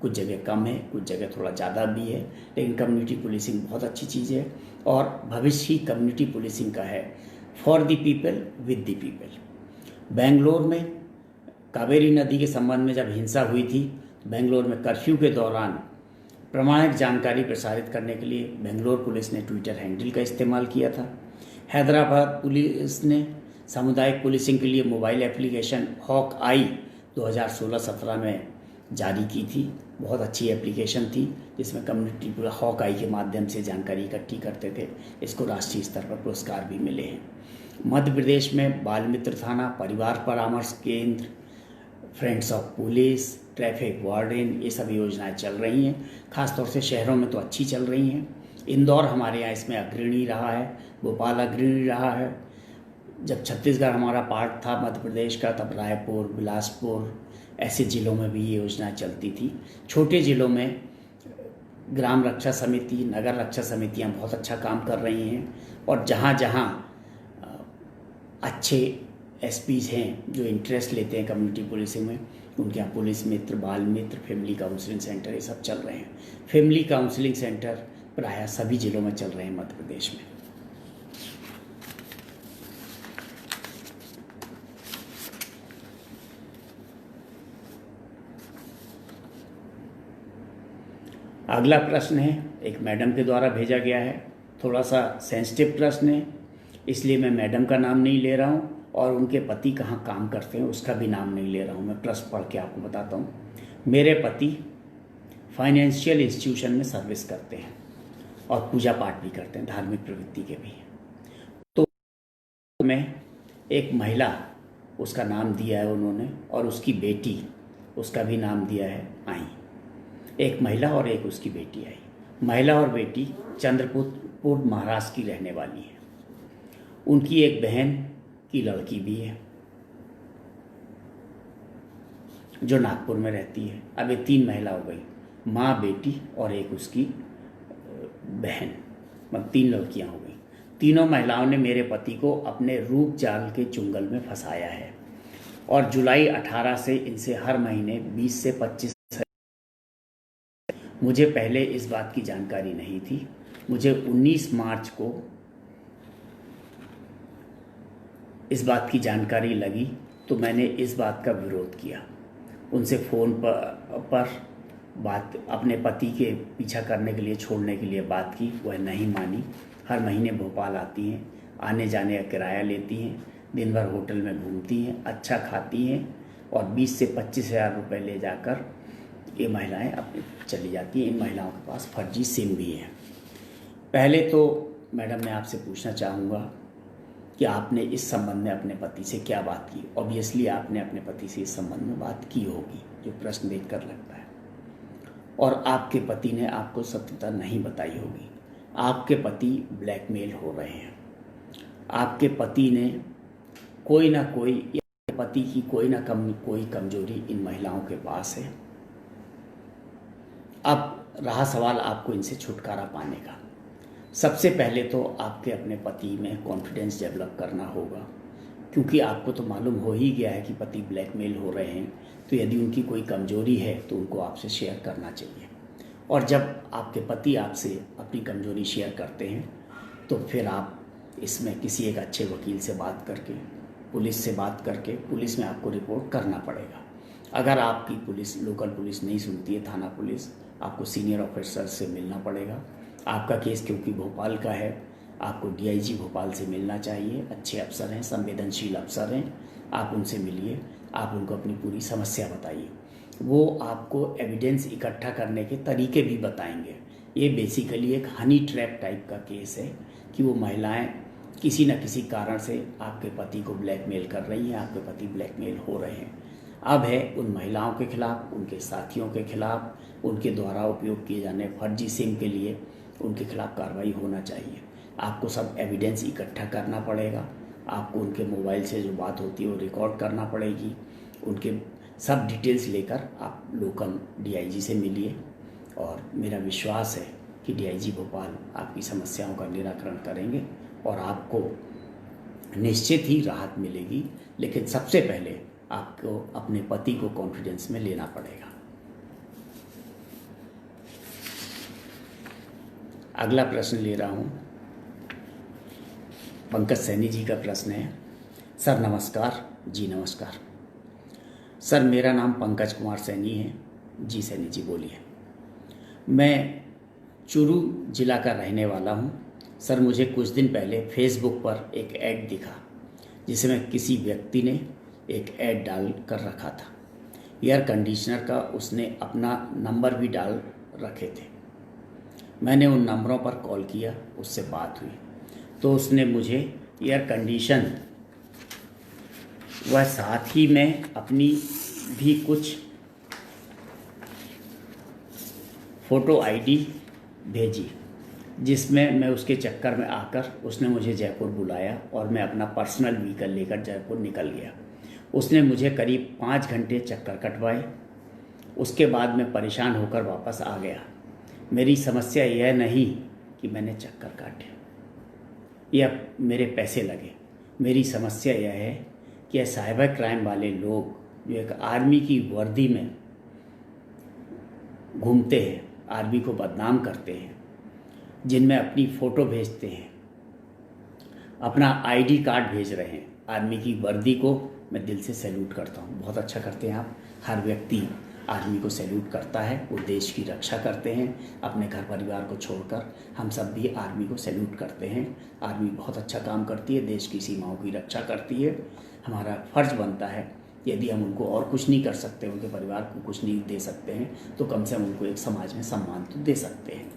कुछ जगह कम है, कुछ जगह थोड़ा ज़्यादा भी है, लेकिन कम्युनिटी पुलिसिंग बहुत अच्छी चीज़ है और भविष्य ही कम्युनिटी पुलिसिंग का है, for the people with the people. Bangalore में कावेरी नदी के संबंध में जब हिंसा हुई थी, बेंगलोर में कर्फ्यू के दौरान प्रामाणिक जानकारी प्रसारित करने के लिए बेंगलोर पुलिस ने ट्विटर हैंडल का इस्तेमाल किया था। हैदराबाद पुलिस ने सामुदायिक पुलिसिंग के लिए मोबाइल एप्लीकेशन हॉक आई 2016-17 में जारी की थी। बहुत अच्छी एप्लीकेशन थी जिसमें कम्युनिटी हॉक आई के माध्यम से जानकारी इकट्ठी करते थे। इसको राष्ट्रीय स्तर पर पुरस्कार भी मिले हैं। मध्य प्रदेश में बाल मित्र थाना, परिवार परामर्श केंद्र, friends of police, traffic warden, ये सब योजनाएं चल रही हैं। खासतौर से शहरों में तो अच्छी चल रही हैं। इंदौर हमारे यहाँ इसमें अग्रणी रहा है, भोपाल अग्रणी रहा है। जब छत्तीसगढ़ हमारा पार्ट था मध्य प्रदेश का, तब रायपुर, बिलासपुर ऐसे ज़िलों में भी ये योजना चलती थी। छोटे ज़िलों में ग्राम रक्षा समिति, नगर रक्षा समितियाँ बहुत अच्छा काम कर रही हैं और जहाँ जहाँ अच्छे एसपीज हैं जो इंटरेस्ट लेते हैं कम्युनिटी पुलिसिंग में, उनके यहाँ पुलिस मित्र, बाल मित्र, फैमिली काउंसलिंग सेंटर ये सब चल रहे हैं। फैमिली काउंसलिंग सेंटर प्रायः सभी ज़िलों में चल रहे हैं मध्य प्रदेश में। अगला प्रश्न है, एक मैडम के द्वारा भेजा गया है। थोड़ा सा सेंसिटिव प्रश्न है, इसलिए मैं मैडम का नाम नहीं ले रहा हूँ और उनके पति कहाँ काम करते हैं उसका भी नाम नहीं ले रहा हूँ। मैं प्रश्न पढ़ के आपको बताता हूँ। मेरे पति फाइनेंशियल इंस्टीट्यूशन में सर्विस करते हैं और पूजा पाठ भी करते हैं, धार्मिक प्रवृत्ति के भी। तो मैं एक महिला, उसका नाम दिया है उन्होंने, और उसकी बेटी, उसका भी नाम दिया है आई। एक महिला और एक उसकी बेटी आई। महिला और बेटी चंद्रपुर महाराष्ट्र की रहने वाली है। उनकी एक बहन की लड़की भी है जो नागपुर में रहती है। अब ये 3 महिला हो गई, माँ, बेटी और एक उसकी बहन, मतलब 3 लड़कियां हो गई। तीनों महिलाओं ने मेरे पति को अपने रूप जाल के चुंगल में फंसाया है और जुलाई 18 से इनसे हर महीने 20 से 25। मुझे पहले इस बात की जानकारी नहीं थी। मुझे 19 मार्च को इस बात की जानकारी लगी तो मैंने इस बात का विरोध किया। उनसे फ़ोन पर बात, अपने पति के पीछा करने के लिए, छोड़ने के लिए बात की, वह नहीं मानी। हर महीने भोपाल आती हैं, आने जाने का किराया लेती हैं, दिन भर होटल में घूमती हैं, अच्छा खाती हैं और 20 से 25 हज़ार रुपये ले जाकर ये महिलाएं अपनी चली जाती हैं। इन महिलाओं के पास फर्जी सिम भी है। पहले तो मैडम मैं आपसे पूछना चाहूँगा कि आपने इस संबंध में अपने पति से क्या बात की। ऑब्वियसली आपने अपने पति से इस संबंध में बात की होगी, जो प्रश्न देखकर लगता है, और आपके पति ने आपको सत्यता नहीं बताई होगी। आपके पति ब्लैकमेल हो रहे हैं। आपके पति ने कोई ना कोई, पति की कोई ना कोई कमजोरी इन महिलाओं के पास है। अब रहा सवाल आपको इनसे छुटकारा पाने का। सबसे पहले तो आपके अपने पति में कॉन्फिडेंस डेवलप करना होगा, क्योंकि आपको तो मालूम हो ही गया है कि पति ब्लैकमेल हो रहे हैं। तो यदि उनकी कोई कमजोरी है तो उनको आपसे शेयर करना चाहिए। और जब आपके पति आपसे अपनी कमजोरी शेयर करते हैं तो फिर आप इसमें किसी एक अच्छे वकील से बात करके, पुलिस से बात करके, पुलिस में आपको रिपोर्ट करना पड़ेगा। अगर आपकी पुलिस, लोकल पुलिस नहीं सुनती है, थाना पुलिस, आपको सीनियर ऑफिसर से मिलना पड़ेगा। आपका केस क्योंकि भोपाल का है, आपको डीआईजी भोपाल से मिलना चाहिए। अच्छे अफसर हैं, संवेदनशील अफसर हैं, आप उनसे मिलिए, आप उनको अपनी पूरी समस्या बताइए। वो आपको एविडेंस इकट्ठा करने के तरीके भी बताएंगे। ये बेसिकली एक हनी ट्रैप टाइप का केस है कि वो महिलाएं किसी न किसी कारण से आपके पति को ब्लैकमेल कर रही हैं, आपके पति ब्लैकमेल हो रहे हैं। अब है उन महिलाओं के खिलाफ, उनके साथियों के खिलाफ, उनके द्वारा उपयोग किए जाने फर्जी सिम के लिए उनके खिलाफ कार्रवाई होना चाहिए। आपको सब एविडेंस इकट्ठा करना पड़ेगा। आपको उनके मोबाइल से जो बात होती है वो रिकॉर्ड करना पड़ेगी। उनके सब डिटेल्स लेकर आप लोकल डीआईजी से मिलिए और मेरा विश्वास है कि डीआईजी भोपाल आपकी समस्याओं का निराकरण करेंगे और आपको निश्चित ही राहत मिलेगी। लेकिन सबसे पहले आपको अपने पति को कॉन्फिडेंस में लेना पड़ेगा। अगला प्रश्न ले रहा हूँ, पंकज सैनी जी का प्रश्न है। सर नमस्कार। जी नमस्कार सर, मेरा नाम पंकज कुमार सैनी है। जी सैनी जी बोलिए। मैं चुरू जिला का रहने वाला हूँ। सर मुझे कुछ दिन पहले फेसबुक पर एक ऐड दिखा जिसमें किसी व्यक्ति ने एक ऐड डाल कर रखा था। एयर कंडीशनर का उसने अपना नंबर भी डाल रखे थे। मैंने उन नंबरों पर कॉल किया, उससे बात हुई तो उसने मुझे एयर कंडीशन वह साथ ही में अपनी भी कुछ फ़ोटो आईडी भेजी, जिसमें मैं उसके चक्कर में आकर उसने मुझे जयपुर बुलाया और मैं अपना पर्सनल व्हीकल लेकर जयपुर निकल गया। उसने मुझे करीब 5 घंटे चक्कर कटवाए। उसके बाद मैं परेशान होकर वापस आ गया। मेरी समस्या यह नहीं कि मैंने चक्कर काटे या मेरे पैसे लगे। मेरी समस्या यह है कि यह साइबर क्राइम वाले लोग जो एक आर्मी की वर्दी में घूमते हैं, आर्मी को बदनाम करते हैं, जिनमें अपनी फ़ोटो भेजते हैं, अपना आईडी कार्ड भेज रहे हैं। आर्मी की वर्दी को मैं दिल से सैल्यूट करता हूँ। बहुत अच्छा करते हैं आप। हर व्यक्ति आर्मी को सैल्यूट करता है, वो देश की रक्षा करते हैं अपने घर परिवार को छोड़कर। हम सब भी आर्मी को सैल्यूट करते हैं। आर्मी बहुत अच्छा काम करती है, देश की सीमाओं की रक्षा करती है। हमारा फ़र्ज़ बनता है, यदि हम उनको और कुछ नहीं कर सकते, उनके परिवार को कुछ नहीं दे सकते हैं, तो कम से कम उनको एक समाज में सम्मान तो दे सकते हैं।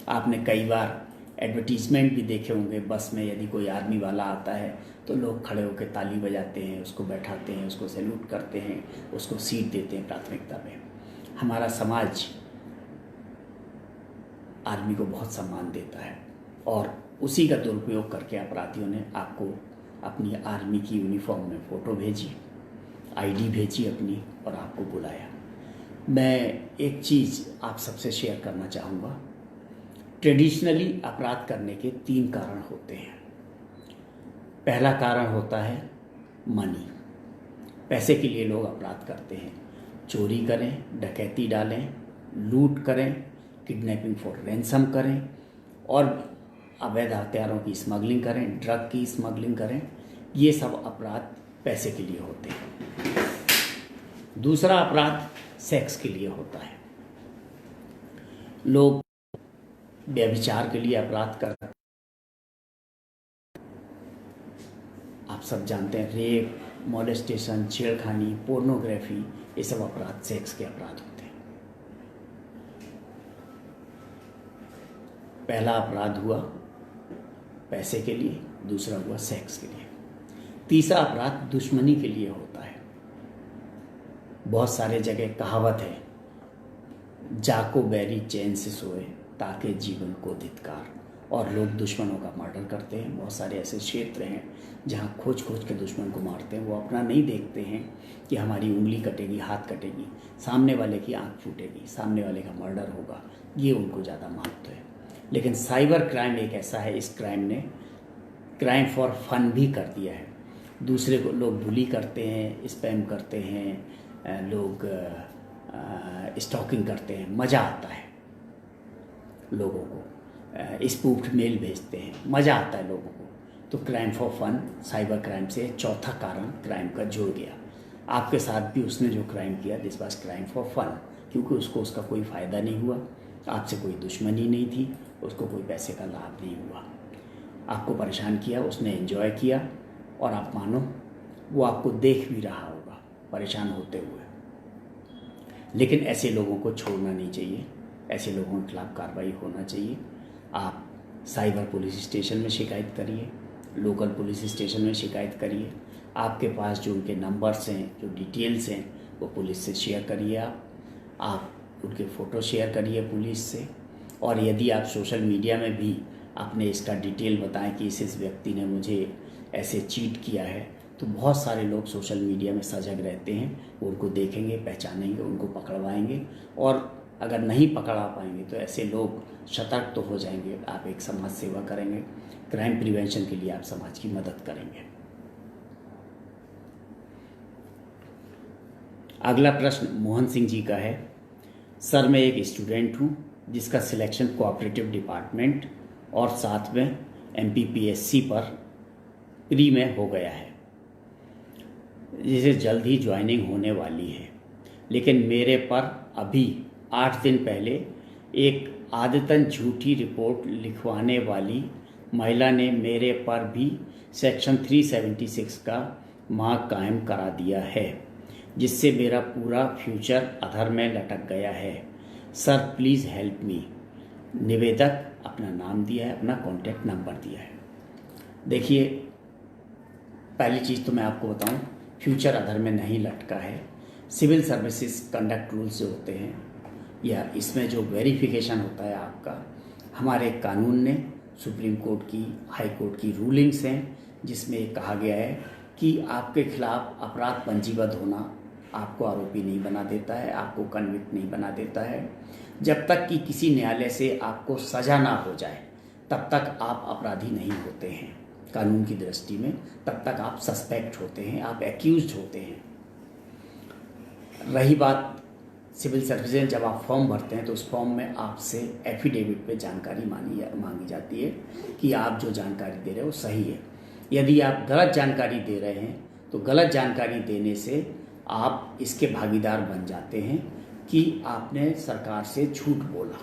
आपने कई बार एडवर्टीज़मेंट भी देखे होंगे, बस में यदि कोई आर्मी वाला आता है तो लोग खड़े होकर ताली बजाते हैं, उसको बैठाते हैं, उसको सैल्यूट करते हैं, उसको सीट देते हैं प्राथमिकता पे। हमारा समाज आर्मी को बहुत सम्मान देता है और उसी का दुरुपयोग करके अपराधियों ने आपको अपनी आर्मी की यूनिफॉर्म में फ़ोटो भेजी, आईडी भेजी अपनी और आपको बुलाया। मैं एक चीज़ आप सबसे शेयर करना चाहूँगा। ट्रेडिशनली अपराध करने के 3 कारण होते हैं। पहला कारण होता है मनी। पैसे के लिए लोग अपराध करते हैं। चोरी करें, डकैती डालें, लूट करें, किडनैपिंग फॉर रैंसम करें और अवैध हथियारों की स्मगलिंग करें, ड्रग की स्मगलिंग करें। ये सब अपराध पैसे के लिए होते हैं। दूसरा अपराध सेक्स के लिए होता है। लोग व्यभिचार के लिए अपराध करते हैं। आप सब जानते हैं, रेप, मॉलेस्टेशन, छेड़खानी, पोर्नोग्राफी, ये सब अपराध सेक्स के अपराध होते हैं। पहला अपराध हुआ पैसे के लिए, दूसरा हुआ सेक्स के लिए। तीसरा अपराध दुश्मनी के लिए होता है। बहुत सारे जगह कहावत है, जाको बैरी चैन से सोए ताकि जीवन को धिक्कार, और लोग दुश्मनों का मर्डर करते हैं। बहुत सारे ऐसे क्षेत्र हैं जहाँ खोज खोज के दुश्मन को मारते हैं। वो अपना नहीं देखते हैं कि हमारी उंगली कटेगी, हाथ कटेगी, सामने वाले की आंख फूटेगी, सामने वाले का मर्डर होगा, ये उनको ज़्यादा महत्व है। लेकिन साइबर क्राइम एक ऐसा है, इस क्राइम ने क्राइम फॉर फन भी कर दिया है। दूसरे को लोग बुली करते हैं, स्पैम करते हैं, लोग स्टॉकिंग करते हैं, मज़ा आता है लोगों को, स्पूफ्ड मेल भेजते हैं, मज़ा आता है लोगों को। तो crime for fun cyber crime से चौथा कारण क्राइम का जुड़ गया। आपके साथ भी उसने जो क्राइम किया, this was crime for fun, क्योंकि उसको उसका कोई फ़ायदा नहीं हुआ, आपसे कोई दुश्मनी नहीं थी, उसको कोई पैसे का लाभ नहीं हुआ, आपको परेशान किया, उसने एंजॉय किया और आप मानो वो आपको देख भी रहा होगा परेशान होते हुए। लेकिन ऐसे लोगों को छोड़ना नहीं चाहिए, ऐसे लोगों के खिलाफ कार्रवाई होना चाहिए। आप साइबर पुलिस स्टेशन में शिकायत करिए, लोकल पुलिस स्टेशन में शिकायत करिए। आपके पास जो उनके नंबर्स हैं, जो डिटेल्स हैं, वो पुलिस से शेयर करिए। आप उनके फ़ोटो शेयर करिए पुलिस से। और यदि आप सोशल मीडिया में भी आपने इसका डिटेल बताएं कि इस व्यक्ति ने मुझे ऐसे चीट किया है, तो बहुत सारे लोग सोशल मीडिया में सजग रहते हैं, वो उनको देखेंगे, पहचानेंगे, उनको पकड़वाएंगे और अगर नहीं पकड़ा पाएंगे तो ऐसे लोग सतर्क तो हो जाएंगे। आप एक समाज सेवा करेंगे, क्राइम प्रिवेंशन के लिए आप समाज की मदद करेंगे। अगला प्रश्न मोहन सिंह जी का है। सर, मैं एक स्टूडेंट हूँ जिसका सिलेक्शन कोऑपरेटिव डिपार्टमेंट और साथ में MPPSC पर प्री में हो गया है, जिसे जल्द ही ज्वाइनिंग होने वाली है। लेकिन मेरे पर अभी 8 दिन पहले एक आदतन झूठी रिपोर्ट लिखवाने वाली महिला ने मेरे पर भी सेक्शन 376 का मार्क कायम करा दिया है, जिससे मेरा पूरा फ्यूचर अधर में लटक गया है। Sir please help me. निवेदक अपना नाम दिया है, अपना कॉन्टैक्ट नंबर दिया है। देखिए, पहली चीज़ तो मैं आपको बताऊं, फ्यूचर अधर में नहीं लटका है। सिविल सर्विसेज कंडक्ट रूल्स जो होते हैं या इसमें जो वेरिफिकेशन होता है आपका, हमारे कानून ने, सुप्रीम कोर्ट की, हाई कोर्ट की रूलिंग्स हैं, जिसमें कहा गया है कि आपके खिलाफ अपराध पंजीबद्ध होना आपको आरोपी नहीं बना देता है, आपको कन्विक्ट नहीं बना देता है। जब तक कि किसी न्यायालय से आपको सज़ा ना हो जाए तब तक आप अपराधी नहीं होते हैं कानून की दृष्टि में। तब तक आप सस्पेक्ट होते हैं, आप एक्यूज्ड होते हैं। रही बात सिविल सर्विसेज, जब आप फॉर्म भरते हैं तो उस फॉर्म में आपसे एफिडेविट पे जानकारी मांगी जाती है कि आप जो जानकारी दे रहे हो सही है। यदि आप गलत जानकारी दे रहे हैं तो गलत जानकारी देने से आप इसके भागीदार बन जाते हैं कि आपने सरकार से झूठ बोला।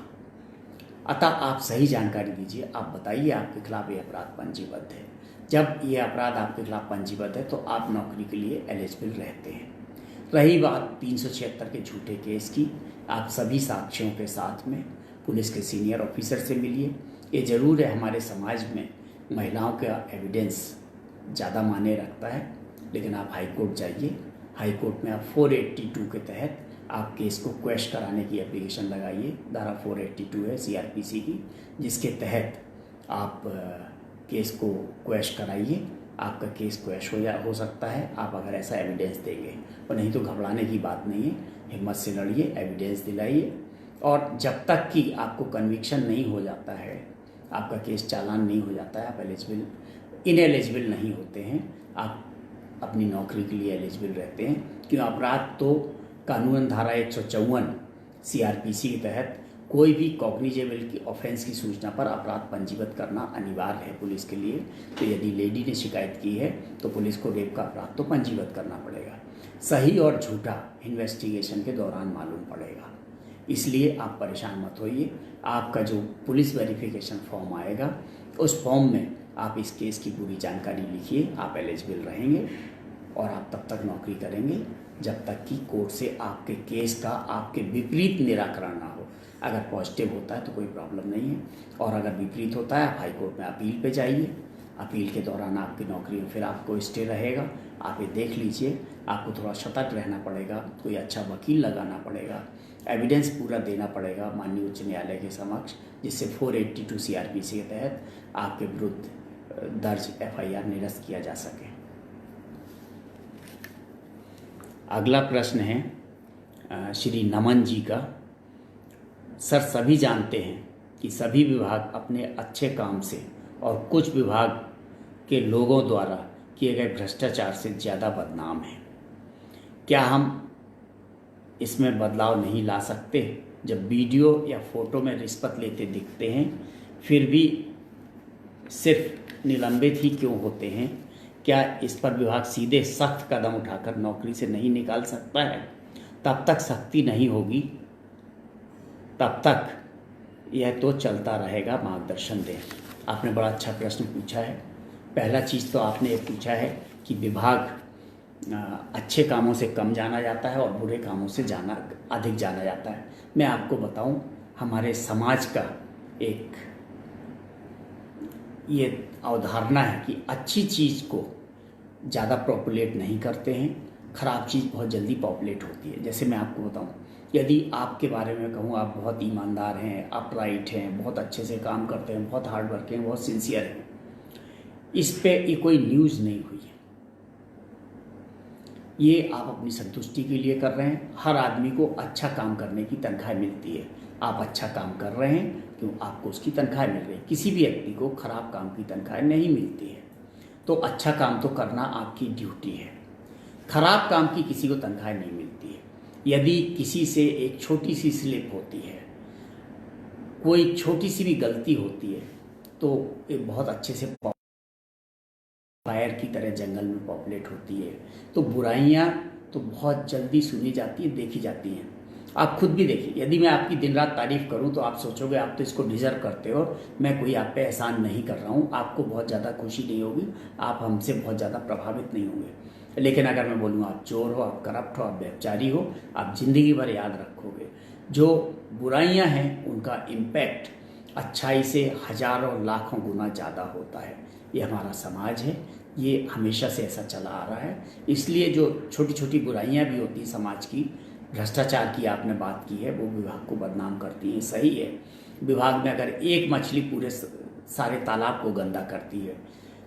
अतः आप सही जानकारी दीजिए, आप बताइए आपके खिलाफ ये अपराध पंजीबद्ध है। जब ये अपराध आपके खिलाफ पंजीबद्ध है तो आप नौकरी के लिए एलिजिबल रहते हैं। रही बात 376 के झूठे केस की, आप सभी साक्ष्यों के साथ में पुलिस के सीनियर ऑफिसर से मिलिए। ये ज़रूर है, हमारे समाज में महिलाओं का एविडेंस ज़्यादा मायने रखता है, लेकिन आप हाई कोर्ट जाइए। हाई कोर्ट में आप 482 के तहत आप केस को क्वैश कराने की एप्लीकेशन लगाइए। धारा 482 है CRPC की, जिसके तहत आप केस को क्वैश कराइए। आपका केस क्वैश हो सकता है, आप अगर ऐसा एविडेंस देंगे। और नहीं तो घबराने की बात नहीं है, हिम्मत से लड़िए, एविडेंस दिलाइए। और जब तक कि आपको कन्विक्शन नहीं हो जाता है, आपका केस चालान नहीं हो जाता है, आप इनएलिजिबल नहीं होते हैं, आप अपनी नौकरी के लिए एलिजिबल रहते हैं। क्यों? अपराध तो कानून धारा 154 CRPC के तहत कोई भी कॉग्निजेबल की ऑफेंस की सूचना पर अपराध पंजीबद्ध करना अनिवार्य है पुलिस के लिए। तो यदि लेडी ने शिकायत की है तो पुलिस को रेप का अपराध तो पंजीबद्ध करना पड़ेगा। सही और झूठा इन्वेस्टिगेशन के दौरान मालूम पड़ेगा। इसलिए आप परेशान मत होइए। आपका जो पुलिस वेरिफिकेशन फॉर्म आएगा, उस फॉर्म में आप इस केस की पूरी जानकारी लिखिए। आप एलिजिबल रहेंगे और आप तब तक नौकरी करेंगे जब तक कि कोर्ट से आपके केस का आपके विपरीत निराकरण ना हो। अगर पॉजिटिव होता है तो कोई प्रॉब्लम नहीं है, और अगर विपरीत होता है, हाई कोर्ट में अपील पे जाइए। अपील के दौरान आपकी नौकरी में फिर आपको स्टे रहेगा। आप ये देख लीजिए, आपको थोड़ा सतर्क रहना पड़ेगा, कोई अच्छा वकील लगाना पड़ेगा, एविडेंस पूरा देना पड़ेगा माननीय उच्च न्यायालय के समक्ष, जिससे 482 CRPC के तहत आपके विरुद्ध दर्ज FIR निरस्त किया जा सके। अगला प्रश्न है श्री नमन जी का। सर, सभी जानते हैं कि सभी विभाग अपने अच्छे काम से और कुछ विभाग के लोगों द्वारा किए गए भ्रष्टाचार से ज़्यादा बदनाम हैं। क्या हम इसमें बदलाव नहीं ला सकते? जब वीडियो या फोटो में रिश्वत लेते दिखते हैं फिर भी सिर्फ निलंबित ही क्यों होते हैं? क्या इस पर विभाग सीधे सख्त कदम उठाकर नौकरी से नहीं निकाल सकता है? तब तक सख्ती नहीं होगी, तब तक यह तो चलता रहेगा। मार्गदर्शन दें। आपने बड़ा अच्छा प्रश्न पूछा है। पहला चीज़ तो आपने ये पूछा है कि विभाग अच्छे कामों से कम जाना जाता है और बुरे कामों से अधिक जाना जाता है। मैं आपको बताऊं, हमारे समाज का एक ये अवधारणा है कि अच्छी चीज़ को ज़्यादा पॉपुलेट नहीं करते हैं, ख़राब चीज़ बहुत जल्दी पॉपुलेट होती है। जैसे मैं आपको बताऊं, यदि आपके बारे में कहूँ आप बहुत ईमानदार हैं, अपराइट हैं, बहुत अच्छे से काम करते हैं, बहुत हार्ड वर्किंग हैं, बहुत सिंसियर हैं, इस पे ये कोई न्यूज़ नहीं हुई है। ये आप अपनी संतुष्टि के लिए कर रहे हैं। हर आदमी को अच्छा काम करने की तनख्वाह मिलती है। आप अच्छा काम कर रहे हैं क्यों, आपको उसकी तनख्वाह मिल रही है। किसी भी व्यक्ति को खराब काम की तनख्वाह नहीं मिलती है। तो अच्छा काम तो करना आपकी ड्यूटी है। खराब काम की किसी को तनख्वाह नहीं मिलती है। यदि किसी से एक छोटी सी स्लिप होती है, कोई छोटी सी भी गलती होती है, तो ये बहुत अच्छे से फायर की तरह जंगल में पॉपुलेट होती है। तो बुराइयां तो बहुत जल्दी सुनी जाती है, देखी जाती हैं। आप खुद भी देखिए, यदि मैं आपकी दिन रात तारीफ करूं तो आप सोचोगे आप तो इसको डिजर्व करते हो, मैं कोई आप पे एहसान नहीं कर रहा हूं। आपको बहुत ज़्यादा खुशी नहीं होगी, आप हमसे बहुत ज़्यादा प्रभावित नहीं होंगे। लेकिन अगर मैं बोलूँ आप चोर हो, आप करप्ट हो, आप व्यभिचारी हो, आप जिंदगी भर याद रखोगे। जो बुराइयां हैं उनका इम्पैक्ट अच्छाई से हजारों लाखों गुना ज़्यादा होता है। ये हमारा समाज है, ये हमेशा से ऐसा चला आ रहा है। इसलिए जो छोटी छोटी बुराइयां भी होती हैं समाज की, भ्रष्टाचार की आपने बात की है, वो विभाग को बदनाम करती हैं। सही है, विभाग में अगर एक मछली पूरे सारे तालाब को गंदा करती है।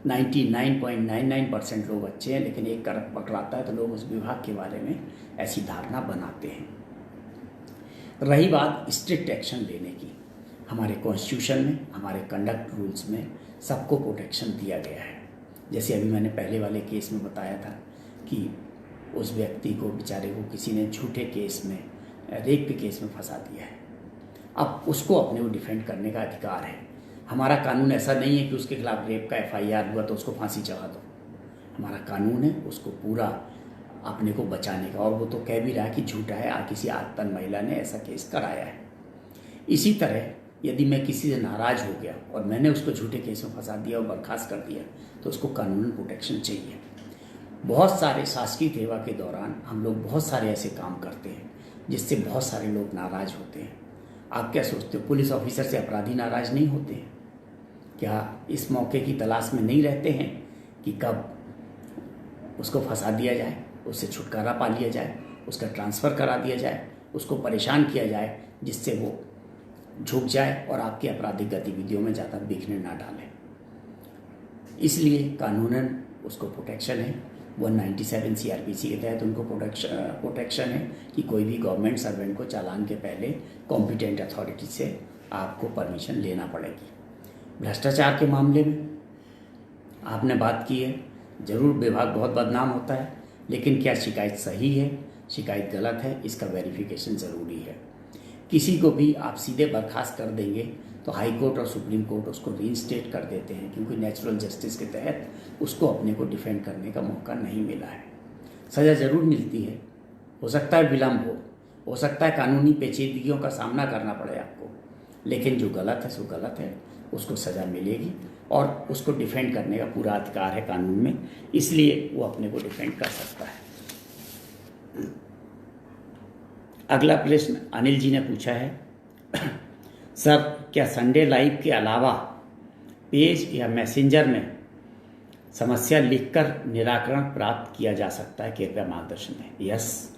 99.99% लोग अच्छे हैं, लेकिन एक करप्ट पकड़ाता है तो लोग उस विभाग के बारे में ऐसी धारणा बनाते हैं। रही बात स्ट्रिक्ट एक्शन लेने की, हमारे कॉन्स्टिट्यूशन में, हमारे कंडक्ट रूल्स में सबको प्रोटेक्शन दिया गया है। जैसे अभी मैंने पहले वाले केस में बताया था कि उस व्यक्ति को, बेचारे को किसी ने झूठे केस में, रेप के केस में फंसा दिया है। अब उसको अपने को डिफेंड करने का अधिकार है। हमारा कानून ऐसा नहीं है कि उसके खिलाफ रेप का FIR हुआ तो उसको फांसी चढ़ा दो। हमारा कानून है उसको पूरा अपने को बचाने का, और वो तो कह भी रहा है कि झूठा है, किसी आतंक महिला ने ऐसा केस कराया है। इसी तरह यदि मैं किसी से नाराज़ हो गया और मैंने उसको झूठे केस में फंसा दिया और बर्खास्त कर दिया, तो उसको कानूनी प्रोटेक्शन चाहिए। बहुत सारे शासकीय सेवा के दौरान हम लोग बहुत सारे ऐसे काम करते हैं जिससे बहुत सारे लोग नाराज़ होते हैं। आप क्या सोचते हो, पुलिस ऑफिसर से अपराधी नाराज़ नहीं होते हैं? क्या इस मौके की तलाश में नहीं रहते हैं कि कब उसको फंसा दिया जाए, उससे छुटकारा पा लिया जाए, उसका ट्रांसफ़र करा दिया जाए, उसको परेशान किया जाए जिससे वो झुक जाए और आपकी आपराधिक गतिविधियों में ज़्यादा बिखने ना डालें। इसलिए कानूनन उसको प्रोटेक्शन है। 197 CRPC के तहत उनको प्रोटेक्शन है कि कोई भी गवर्नमेंट सर्वेंट को चालान के पहले कॉम्पिटेंट अथॉरिटी से आपको परमिशन लेना पड़ेगी। भ्रष्टाचार के मामले में आपने बात की है, ज़रूर विभाग बहुत बदनाम होता है, लेकिन क्या शिकायत सही है, शिकायत गलत है, इसका वेरिफिकेशन ज़रूरी है। किसी को भी आप सीधे बर्खास्त कर देंगे तो हाई कोर्ट और सुप्रीम कोर्ट उसको रीइंस्टेट कर देते हैं, क्योंकि नेचुरल जस्टिस के तहत उसको अपने को डिफेंड करने का मौका नहीं मिला है। सज़ा ज़रूर मिलती है, हो सकता है विलम्ब हो सकता है कानूनी पेचीदगियों का सामना करना पड़े आपको, लेकिन जो गलत है सो गलत है, उसको सज़ा मिलेगी और उसको डिफेंड करने का पूरा अधिकार है कानून में, इसलिए वो अपने को डिफेंड कर सकता है। अगला प्रश्न अनिल जी ने पूछा है, सर क्या संडे लाइव के अलावा पेज या मैसेंजर में समस्या लिखकर निराकरण प्राप्त किया जा सकता है? कृपया मार्गदर्शन दें। यस,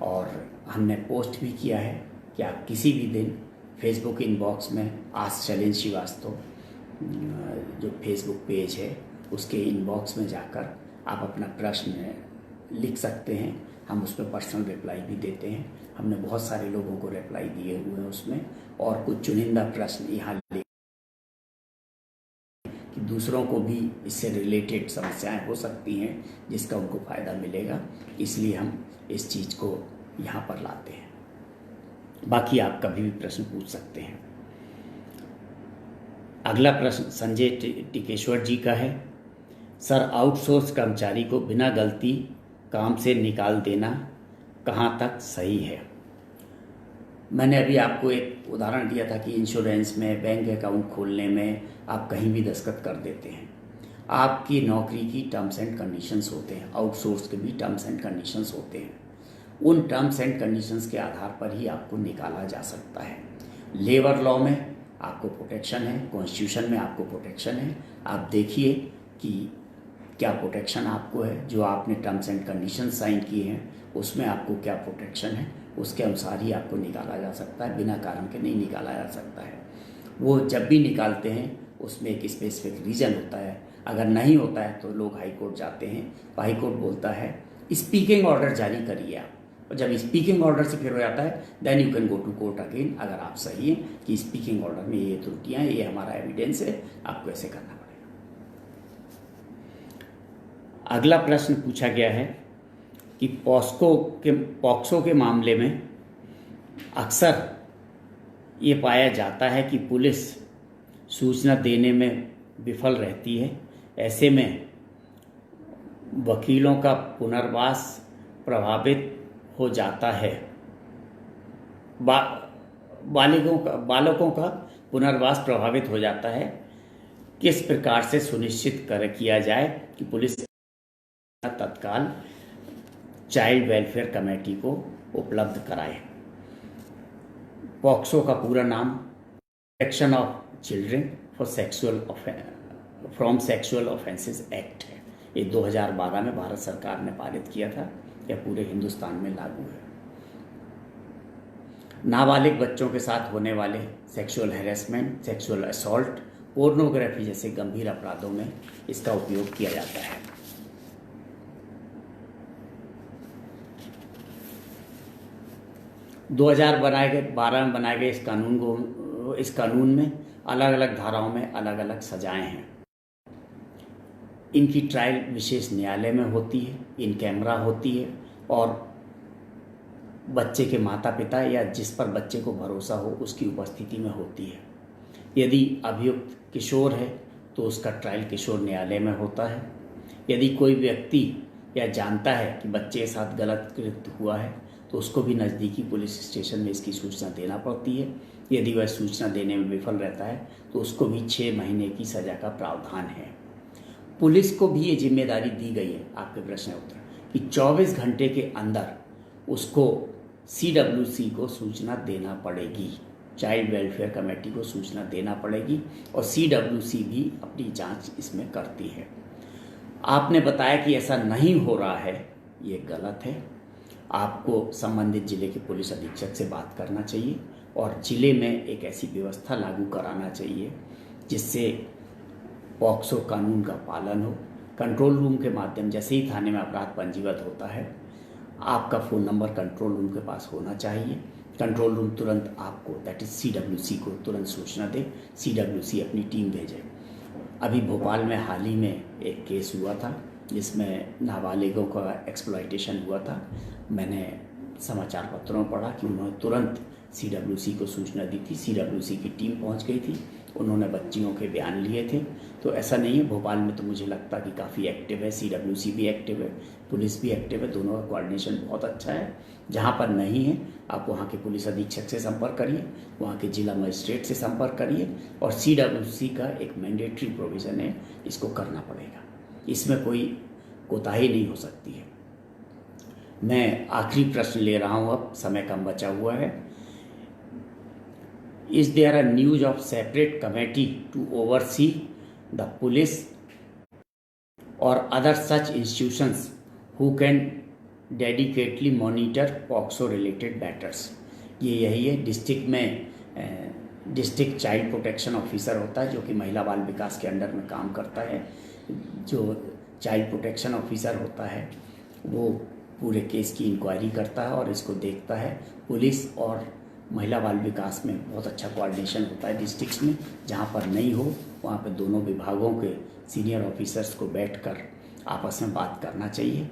और हमने पोस्ट भी किया है कि आप किसी भी दिन फेसबुक इनबॉक्स में आस्क शैलेंद्र श्रीवास्तव जो फेसबुक पेज है उसके इनबॉक्स में जाकर आप अपना प्रश्न लिख सकते हैं। हम उस पर पर्सनल रिप्लाई भी देते हैं। हमने बहुत सारे लोगों को रिप्लाई दिए हुए हैं उसमें, और कुछ चुनिंदा प्रश्न यहाँ लिख कि दूसरों को भी इससे रिलेटेड समस्याएं हो सकती हैं जिसका उनको फ़ायदा मिलेगा, इसलिए हम इस चीज़ को यहाँ पर लाते हैं। बाकी आप कभी भी प्रश्न पूछ सकते हैं। अगला प्रश्न संजय टिकेश्वर जी का है, सर आउटसोर्स कर्मचारी को बिना गलती काम से निकाल देना कहाँ तक सही है? मैंने अभी आपको एक उदाहरण दिया था कि इंश्योरेंस में, बैंक अकाउंट खोलने में आप कहीं भी दस्तखत कर देते हैं। आपकी नौकरी की टर्म्स एंड कंडीशंस होते हैं, आउटसोर्स के भी टर्म्स एंड कंडीशंस होते हैं। उन टर्म्स एंड कंडीशंस के आधार पर ही आपको निकाला जा सकता है। लेबर लॉ में आपको प्रोटेक्शन है, कॉन्स्टिट्यूशन में आपको प्रोटेक्शन है। आप देखिए कि क्या प्रोटेक्शन आपको है, जो आपने टर्म्स एंड कंडीशंस साइन किए हैं उसमें आपको क्या प्रोटेक्शन है, उसके अनुसार ही आपको निकाला जा सकता है। बिना कारण के नहीं निकाला जा सकता है। वो जब भी निकालते हैं उसमें एक स्पेसिफिक रीज़न होता है। अगर नहीं होता है तो लोग हाई कोर्ट जाते हैं, तो हाई कोर्ट बोलता है स्पीकिंग ऑर्डर जारी करिए आप, और जब स्पीकिंग ऑर्डर से फिर हो जाता है then you can go to court again, अगर आप सही हैं कि स्पीकिंग ऑर्डर में ये त्रुटियाँ हैं, ये हमारा एविडेंस है, आपको ऐसे करना पड़ेगा। अगला प्रश्न पूछा गया है कि पॉक्सो के मामले में अक्सर ये पाया जाता है कि पुलिस सूचना देने में विफल रहती है, ऐसे में वकीलों का पुनर्वास प्रभावित हो जाता है, बालकों का पुनर्वास प्रभावित हो जाता है। किस प्रकार से सुनिश्चित किया जाए कि पुलिस तत्काल चाइल्ड वेलफेयर कमेटी को उपलब्ध कराए। पॉक्सो का पूरा नाम protection of children from sexual offences act है। ये 2012 में भारत सरकार ने पारित किया था, यह पूरे हिंदुस्तान में लागू है। नाबालिग बच्चों के साथ होने वाले sexual harassment, sexual assault, pornography जैसे गंभीर अपराधों में इसका उपयोग किया जाता है। दो 2012 में बनाए गए इस कानून में अलग अलग धाराओं में अलग अलग सजाएं हैं। इनकी ट्रायल विशेष न्यायालय में होती है, इन कैमरा होती है, और बच्चे के माता पिता या जिस पर बच्चे को भरोसा हो उसकी उपस्थिति में होती है। यदि अभियुक्त किशोर है तो उसका ट्रायल किशोर न्यायालय में होता है। यदि कोई व्यक्ति या जानता है कि बच्चे के साथ गलत कृत्य हुआ है तो उसको भी नज़दीकी पुलिस स्टेशन में इसकी सूचना देना पड़ती है। यदि वह सूचना देने में विफल रहता है तो उसको भी 6 महीने की सज़ा का प्रावधान है। पुलिस को भी ये जिम्मेदारी दी गई है, आपके प्रश्न उत्तर, कि 24 घंटे के अंदर उसको CWC को सूचना देना पड़ेगी, चाइल्ड वेलफेयर कमेटी को सूचना देना पड़ेगी, और CWC भी अपनी जांच इसमें करती है। आपने बताया कि ऐसा नहीं हो रहा है, ये गलत है। आपको संबंधित जिले के पुलिस अधीक्षक से बात करना चाहिए और जिले में एक ऐसी व्यवस्था लागू कराना चाहिए जिससे पॉक्सो कानून का पालन हो। कंट्रोल रूम के माध्यम, जैसे ही थाने में अपराध पंजीबद्ध होता है, आपका फ़ोन नंबर कंट्रोल रूम के पास होना चाहिए। कंट्रोल रूम तुरंत आपको, दैट इज़ CWC को तुरंत सूचना दे, CWC अपनी टीम भेजे। अभी भोपाल में हाल ही में एक केस हुआ था जिसमें नाबालिगों का एक्सप्लॉयटेशन हुआ था। मैंने समाचार पत्रों में पढ़ा कि उन्होंने तुरंत CWC को सूचना दी थी, CWC की टीम पहुंच गई थी, उन्होंने बच्चियों के बयान लिए थे। तो ऐसा नहीं है, भोपाल में तो मुझे लगता कि काफ़ी एक्टिव है, CWC भी एक्टिव है, पुलिस भी एक्टिव है, दोनों का कोऑर्डिनेशन बहुत अच्छा है। जहाँ पर नहीं है आप वहाँ के पुलिस अधीक्षक से संपर्क करिए, वहाँ के जिला मजिस्ट्रेट से संपर्क करिए, और CWC का एक मैंडेटरी प्रोविज़न है, इसको करना पड़ेगा, इसमें कोई कोताही नहीं हो सकती है। मैं आखिरी प्रश्न ले रहा हूँ, अब समय कम बचा हुआ है। Is there a news of separate committee to oversee the police or other such institutions who can dedicatedly monitor POCSO related matters? ये यही है। डिस्ट्रिक्ट में डिस्ट्रिक्ट चाइल्ड प्रोटेक्शन ऑफिसर होता है जो कि महिला बाल विकास के अंडर में काम करता है। जो चाइल्ड प्रोटेक्शन ऑफिसर होता है वो पूरे केस की इंक्वायरी करता है और इसको देखता है। पुलिस और महिला बाल विकास में बहुत अच्छा कोऑर्डिनेशन होता है डिस्ट्रिक्ट्स में। जहाँ पर नहीं हो वहाँ पर दोनों विभागों के सीनियर ऑफिसर्स को बैठकर आपस में बात करना चाहिए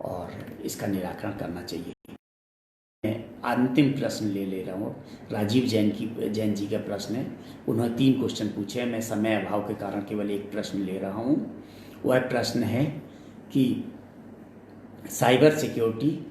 और इसका निराकरण करना चाहिए। मैं अंतिम प्रश्न ले रहा हूँ। राजीव जैन जी का प्रश्न है। उन्होंने 3 क्वेश्चन पूछे हैं, मैं समय अभाव के कारण केवल एक प्रश्न ले रहा हूँ। वह प्रश्न है कि cyber security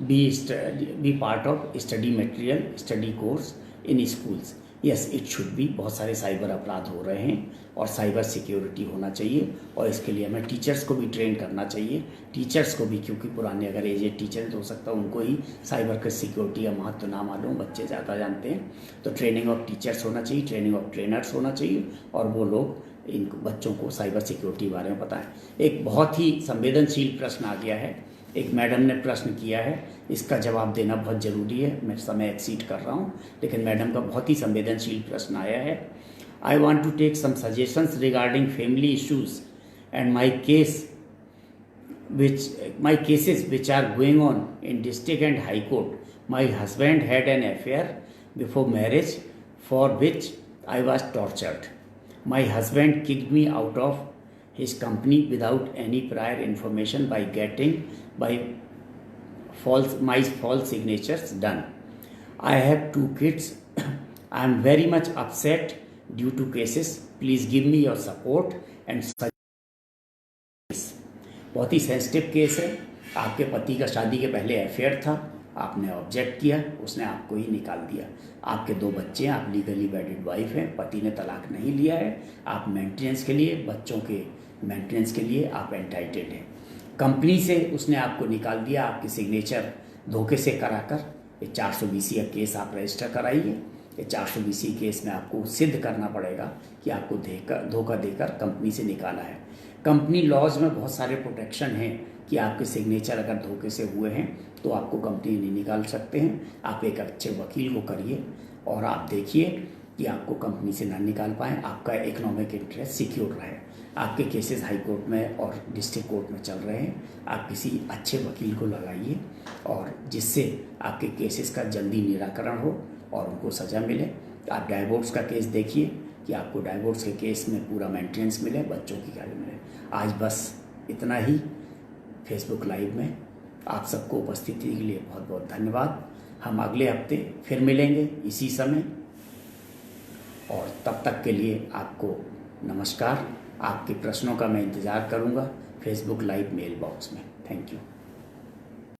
be part of study material, study course in schools. Yes, it should be। बहुत सारे साइबर अपराध हो रहे हैं और साइबर सिक्योरिटी होना चाहिए, और इसके लिए हमें टीचर्स को भी ट्रेन करना चाहिए। टीचर्स को भी, क्योंकि पुराने अगर एजेड टीचर हो सकता है उनको ही साइबर के सिक्योरिटी का महत्व ना मालूम, बच्चे ज़्यादा जानते हैं। तो ट्रेनिंग ऑफ टीचर्स होना चाहिए, ट्रेनिंग ऑफ ट्रेनर्स होना चाहिए, और वो लोग इन बच्चों को साइबर सिक्योरिटी के बारे में बताएं। एक बहुत ही संवेदनशील प्रश्न आ गया है, एक मैडम ने प्रश्न किया है, इसका जवाब देना बहुत ज़रूरी है। मैं समय एक्सीड कर रहा हूँ, लेकिन मैडम का बहुत ही संवेदनशील प्रश्न आया है। I want to take some suggestions regarding family issues and my case which my cases which are going on in district and high court. My husband had an affair before marriage for which I was tortured. My husband kicked me out of his company without any prior information by getting my false signatures done. I have 2 kids. I am very much upset due to cases. Please give me your support and बहुत ही sensitive case है। आपके पति का शादी के पहले affair था, आपने ऑब्जेक्ट किया, उसने आपको ही निकाल दिया। आपके 2 बच्चे हैं, आप लीगली वेडिड वाइफ हैं, पति ने तलाक नहीं लिया है, आप मेंटेनेंस के लिए, बच्चों के मेंटेनेंस के लिए आप एंटाइटेड हैं। कंपनी से उसने आपको निकाल दिया, आपके सिग्नेचर धोखे से कराकर। ये 420 का केस आप रजिस्टर कराइए। ये 420 केस में आपको सिद्ध करना पड़ेगा कि आपको धोखा देकर कंपनी से निकाला है। कंपनी लॉज में बहुत सारे प्रोटेक्शन हैं कि आपके सिग्नेचर अगर धोखे से हुए हैं तो आपको कंपनी नहीं निकाल सकते हैं। आप एक अच्छे वकील को करिए और आप देखिए कि आपको कंपनी से ना निकाल पाएँ, आपका इकोनॉमिक इंटरेस्ट सिक्योर रहे। आपके केसेस हाई कोर्ट में और डिस्ट्रिक्ट कोर्ट में चल रहे हैं। आप किसी अच्छे वकील को लगाइए और जिससे आपके केसेस का जल्दी निराकरण हो और उनको सज़ा मिले। आप डाइवोर्स का केस देखिए कि आपको डाइवोर्स के केस में पूरा मेंटेनेंस मिले, बच्चों की गाड़ी मिले। आज बस इतना ही फेसबुक लाइव में। आप सबको उपस्थिति के लिए बहुत बहुत धन्यवाद। हम अगले हफ्ते फिर मिलेंगे इसी समय, और तब तक के लिए आपको नमस्कार। आपके प्रश्नों का मैं इंतज़ार करूंगा फेसबुक लाइव मेल बॉक्स में। Thank you.